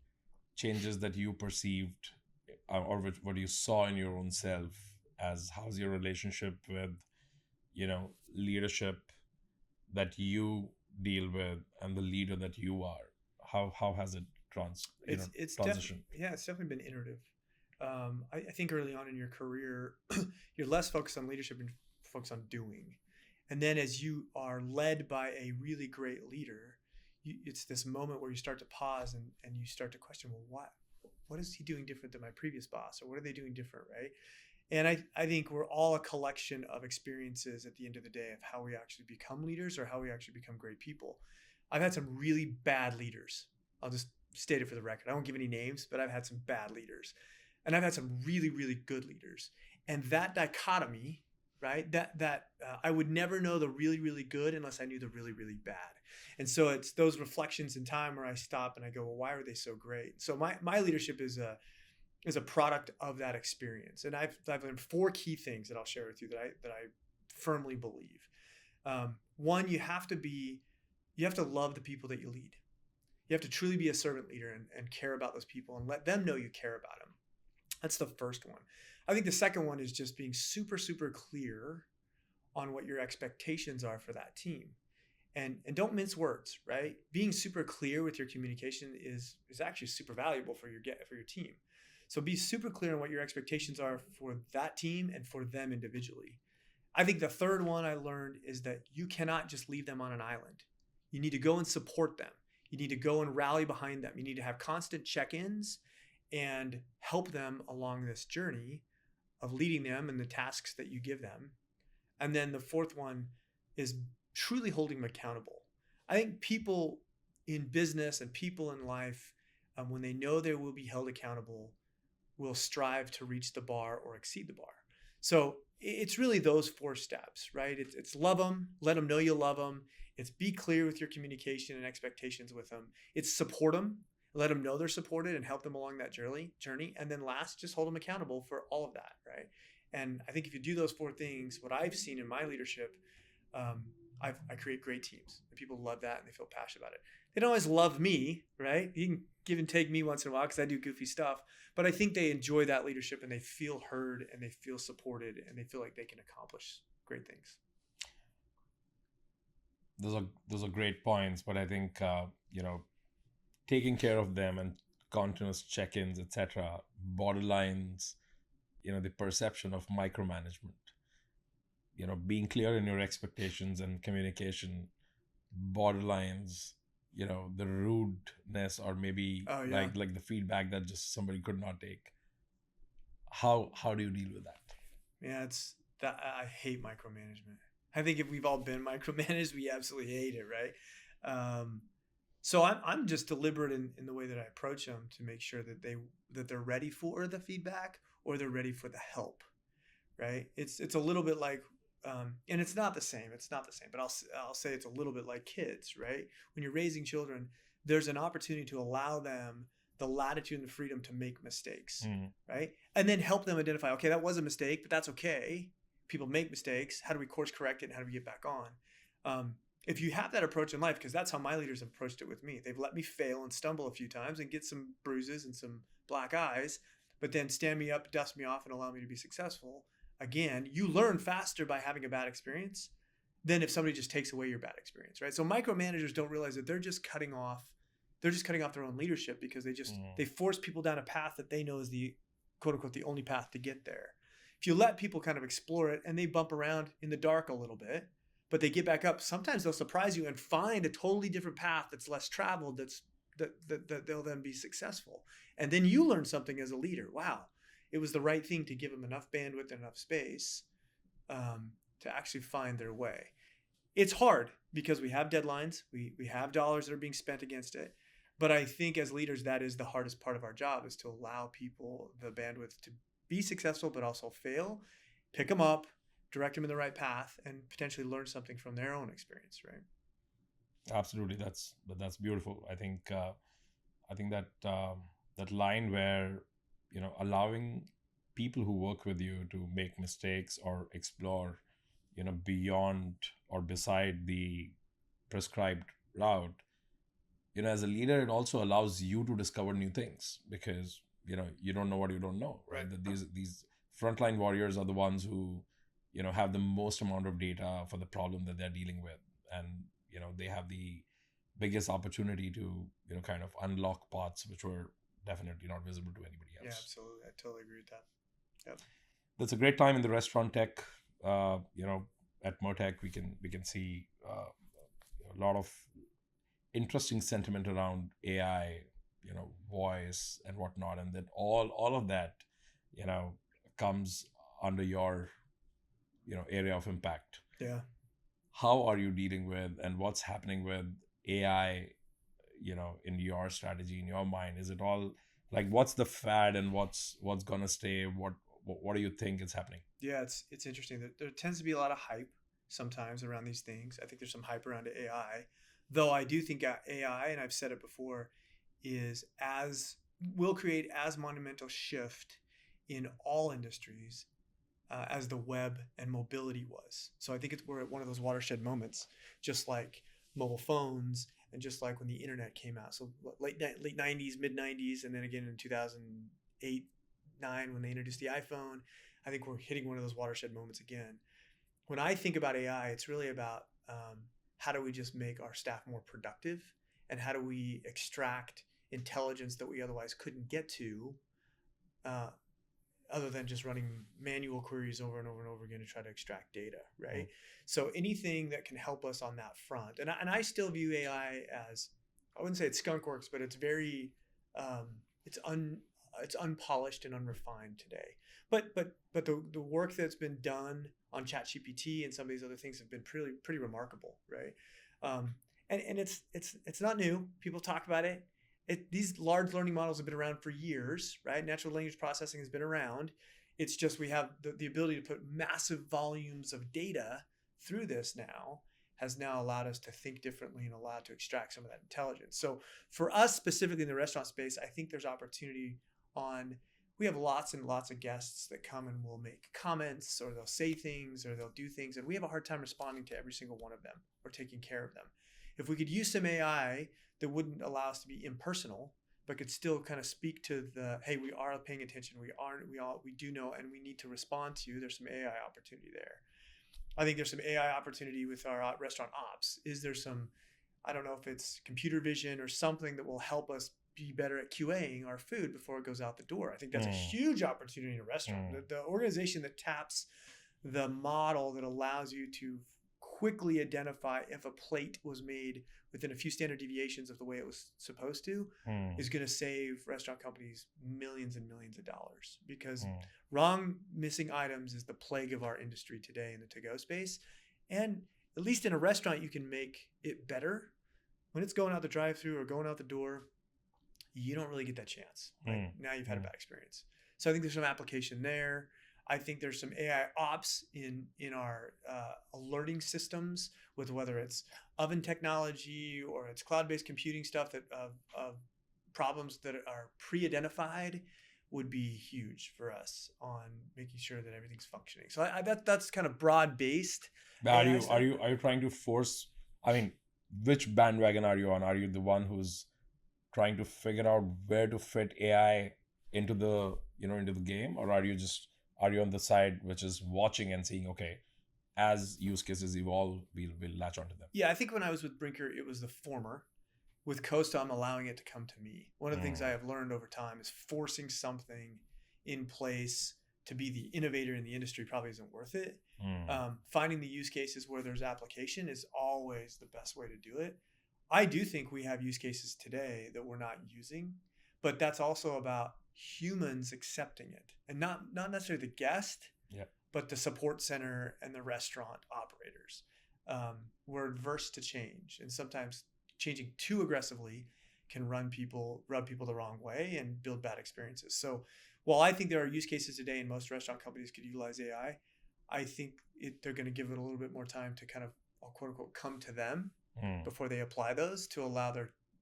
changes that you perceived or what you saw in your own self? As how's your relationship with leadership that you deal with and the leader that you are? How has it transitioned? It's definitely been iterative. I think early on in your career you're less focused on leadership and focused on doing, and then as you are led by a really great leader, it's this moment where you start to pause and you start to question, well, what is he doing different than my previous boss, or what are they doing different, right? And I think we're all a collection of experiences at the end of the day of how we actually become leaders or how we actually become great people. I've had some really bad leaders. I'll just state it for the record. I won't give any names, but I've had some bad leaders. And I've had some really, really good leaders. And that dichotomy, right, that I would never know the really, really good unless I knew the really, really bad. And so it's those reflections in time where I stop and I go, well, why are they so great? So my leadership is a product of that experience. And I've learned 4 key things that I'll share with you that I firmly believe. One, you have to love the people that you lead. You have to truly be a servant leader and care about those people and let them know you care about them. That's the first one. I think the second one is just being super, super clear on what your expectations are for that team. And don't mince words, right? Being super clear with your communication is actually super valuable for your team. So be super clear on what your expectations are for that team and for them individually. I think the third one I learned is that you cannot just leave them on an island. You need to go and support them. You need to go and rally behind them. You need to have constant check-ins and help them along this journey of leading them in the tasks that you give them. And then the fourth one is truly holding them accountable. I think people in business and people in life, when they know they will be held accountable, will strive to reach the bar or exceed the bar. So it's really those 4 steps, right? It's love them, let them know you love them. It's be clear with your communication and expectations with them. It's support them, let them know they're supported and help them along that journey. And then last, just hold them accountable for all of that, right? And I think if you do those 4 things, what I've seen in my leadership, I create great teams, and people love that and they feel passionate about it. They don't always love me, right? You can give and take me once in a while because I do goofy stuff, but I think they enjoy that leadership and they feel heard and they feel supported and they feel like they can accomplish great things. Those are great points, but I think taking care of them and continuous check-ins, etc., borderlines, the perception of micromanagement. Being clear in your expectations and communication borderlines, the rudeness or maybe like the feedback that just somebody could not take. How do you deal with that? Yeah, it's that I hate micromanagement. I think if we've all been micromanaged, we absolutely hate it, right? So I'm just deliberate in the way that I approach them to make sure that they're ready for the feedback or they're ready for the help, right? It's a little bit like, and it's not the same, but I'll say it's a little bit like kids, right? When you're raising children, there's an opportunity to allow them the latitude and the freedom to make mistakes, right? And then help them identify, okay, that was a mistake, but that's okay. People make mistakes. How do we course correct it? And how do we get back on? If you have that approach in life, because that's how my leaders have approached it with me. They've let me fail and stumble a few times and get some bruises and some black eyes, but then stand me up, dust me off, and allow me to be successful. Again, you learn faster by having a bad experience than if somebody just takes away your bad experience, right? So micromanagers don't realize that they're just cutting off their own leadership because they force people down a path that they know is the quote unquote the only path to get there. If you let people kind of explore it and they bump around in the dark a little bit, but they get back up, sometimes they'll surprise you and find a totally different path that's less traveled, that they'll then be successful. And then you learn something as a leader. Wow, it was the right thing to give them enough bandwidth and enough space to actually find their way. It's hard because we have deadlines, we have dollars that are being spent against it. But I think as leaders, that is the hardest part of our job, is to allow people the bandwidth to be successful, but also fail, pick them up, direct them in the right path, and potentially learn something from their own experience, right? Absolutely. That's beautiful. I think that line where, allowing people who work with you to make mistakes or explore, beyond or beside the prescribed route, as a leader, it also allows you to discover new things because, you don't know what you don't know, right? That these frontline warriors are the ones who, have the most amount of data for the problem that they're dealing with. And, they have the biggest opportunity to, kind of unlock paths which were definitely not visible to anybody else. Yeah, absolutely. I totally agree with that. Yep. That's a great time in the restaurant tech. At Mertech, we can see a lot of interesting sentiment around AI, voice and whatnot, and then all of that, comes under your, area of impact. Yeah. How are you dealing with, and what's happening with AI, in your strategy, in your mind? Is it all like, what's the fad and what's gonna stay? What do you think is happening? Yeah, it's interesting. There tends to be a lot of hype sometimes around these things. I think there's some hype around AI, though I do think AI, and I've said it before, will create as monumental shift in all industries as the web and mobility was. So I think we're at one of those watershed moments, just like mobile phones and just like when the internet came out. So late 90s, mid 90s, and then again in 2008, 9 when they introduced the iPhone. I think we're hitting one of those watershed moments again. When I think about AI, it's really about how do we just make our staff more productive, and how do we extract intelligence that we otherwise couldn't get to other than just running manual queries over and over and over again to try to extract data, right? So anything that can help us on that front. And I still view AI as, I wouldn't say it's skunkworks, but it's very, it's unpolished and unrefined today. But the work that's been done on ChatGPT and some of these other things have been pretty remarkable, right? And it's not new. People talk about it. These large learning models have been around for years, right? Natural language processing has been around. It's just we have the ability to put massive volumes of data through this now has now allowed us to think differently and allowed to extract some of that intelligence. So for us specifically in the restaurant space, I think there's opportunity we have lots and lots of guests that come and will make comments or they'll say things or they'll do things. And we have a hard time responding to every single one of them or taking care of them. If we could use some AI that wouldn't allow us to be impersonal, but could still kind of speak to hey, we are paying attention. We do know, and we need to respond to you. There's some AI opportunity there. I think there's some AI opportunity with our restaurant ops. Is there some, I don't know if it's computer vision or something that will help us be better at QAing our food before it goes out the door. I think that's a huge opportunity in a restaurant. The organization that taps the model that allows you to quickly identify if a plate was made within a few standard deviations of the way it was supposed to is going to save restaurant companies millions and millions of dollars, because wrong missing items is the plague of our industry today in the to-go space. And at least in a restaurant, you can make it better. When it's going out the drive-through or going out the door, you don't really get that chance. Right? Now you've had a bad experience. So I think there's some application there. I think there's some AI ops in our alerting systems, with whether it's oven technology or it's cloud-based computing stuff that of problems that are pre-identified would be huge for us on making sure that everything's functioning. So that's kind of broad-based. Are you trying to force? I mean, which bandwagon are you on? Are you the one who's trying to figure out where to fit AI into the game, or are you on the side which is watching and seeing, okay, as use cases evolve, we'll latch onto them? Yeah, I think when I was with Brinker, it was the former. With Costa, I'm allowing it to come to me. One of the things I have learned over time is forcing something in place to be the innovator in the industry probably isn't worth it. Finding the use cases where there's application is always the best way to do it. I do think we have use cases today that we're not using, but that's also about humans accepting it, and not necessarily the guest, but the support center and the restaurant operators. We're adverse to change, and sometimes changing too aggressively can rub people the wrong way and build bad experiences. So while I think there are use cases today and most restaurant companies could utilize AI, I think they're going to give it a little bit more time to kind of, quote unquote, come to them before they apply those, to allow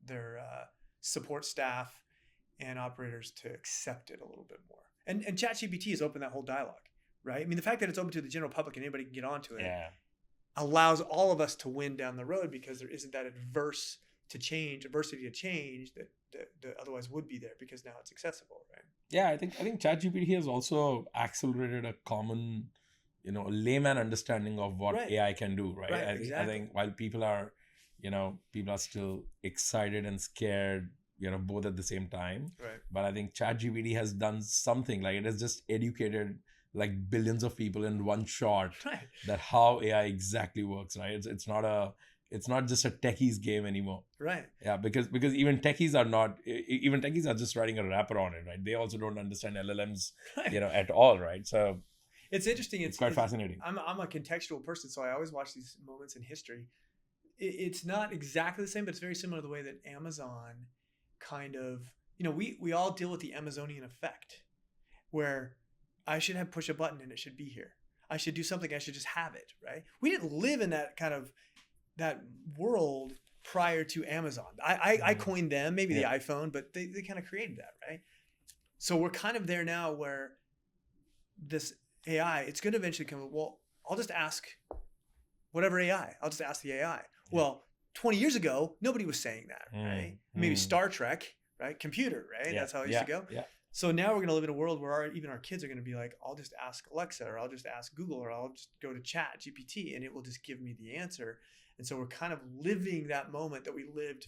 their support staff and operators to accept it a little bit more. And ChatGPT has opened that whole dialogue, right? I mean, the fact that it's open to the general public and anybody can get onto it allows all of us to win down the road, because there isn't that adversity to change that otherwise would be there, because now it's accessible, right? Yeah, I think ChatGPT has also accelerated a common, layman understanding of what AI can do, right? I think while people are still excited and scared, both at the same time. Right. But I think ChatGPT has done something, like it has just educated like billions of people in one shot that how AI exactly works, right? It's not just a techies game anymore. Right. Yeah, because even techies are just writing a wrapper on it, right? They also don't understand LLMs, at all, right? So it's interesting. It's quite fascinating. I'm a contextual person, so I always watch these moments in history. It's not exactly the same, but it's very similar to the way that Amazon kind of, we all deal with the Amazonian effect, where I should have push a button and it should be here. I should do something. I should just have it, right? We didn't live in that kind of that world prior to Amazon. I coined them, maybe the iPhone, but they kind of created that, right? So we're kind of there now, where this AI, it's going to eventually come, well, I'll just ask whatever AI. I'll just ask the AI. Well, 20 years ago, nobody was saying that, right? Maybe Star Trek, right? Computer, right? That's how it used to go. Yeah. So now we're going to live in a world where even our kids are going to be like, I'll just ask Alexa, or I'll just ask Google, or I'll just go to ChatGPT and it will just give me the answer. And so we're kind of living that moment that we lived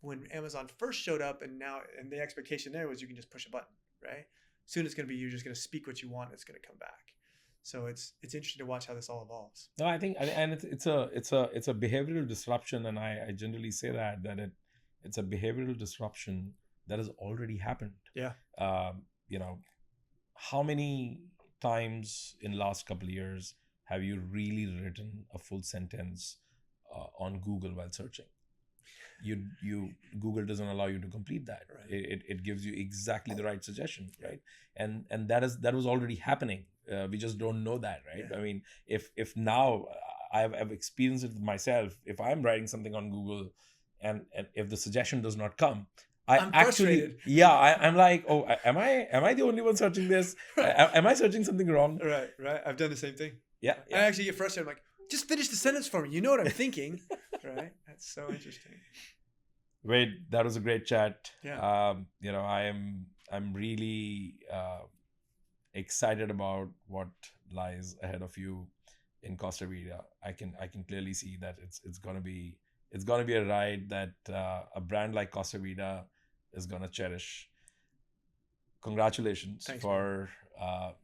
when Amazon first showed up, and the expectation there was you can just push a button, right? Soon it's going to be you're just going to speak what you want. And it's going to come back. So it's interesting to watch how this all evolves. No, I think, and it's a behavioral disruption, and I generally say that it's a behavioral disruption that has already happened. Yeah. How many times in last couple of years have you really written a full sentence on Google while searching? Google doesn't allow you to complete that. Right. It gives you exactly the right suggestion, right? And that was already happening. We just don't know that, right? Yeah. I mean, if now I've experienced it myself. If I'm writing something on Google, and if the suggestion does not come, I'm frustrated. I'm like, oh, am I the only one searching this? Am I searching something wrong? Right. I've done the same thing. Yeah. I actually get frustrated. I'm like, just finish the sentence for me. You know what I'm thinking, right? That's so interesting. Wade, that was a great chat. Yeah. I'm really excited about what lies ahead of you in Costa Vida. I can clearly see that it's gonna be a ride that a brand like Costa Vida is gonna cherish. Congratulations. Thanks, for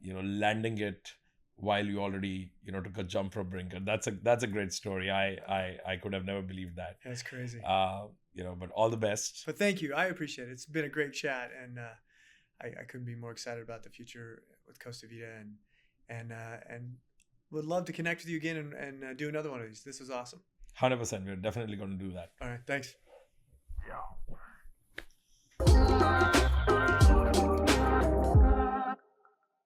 landing it while you already took a jump from Brinker. That's a great story. I could have never believed that. That's crazy. But all the best. But thank you. I appreciate it. It's been a great chat, and I couldn't be more excited about the future with Costa Vida, and would love to connect with you again and do another one of these. This was awesome. 100%. We're definitely going to do that. All right. Thanks. Yeah.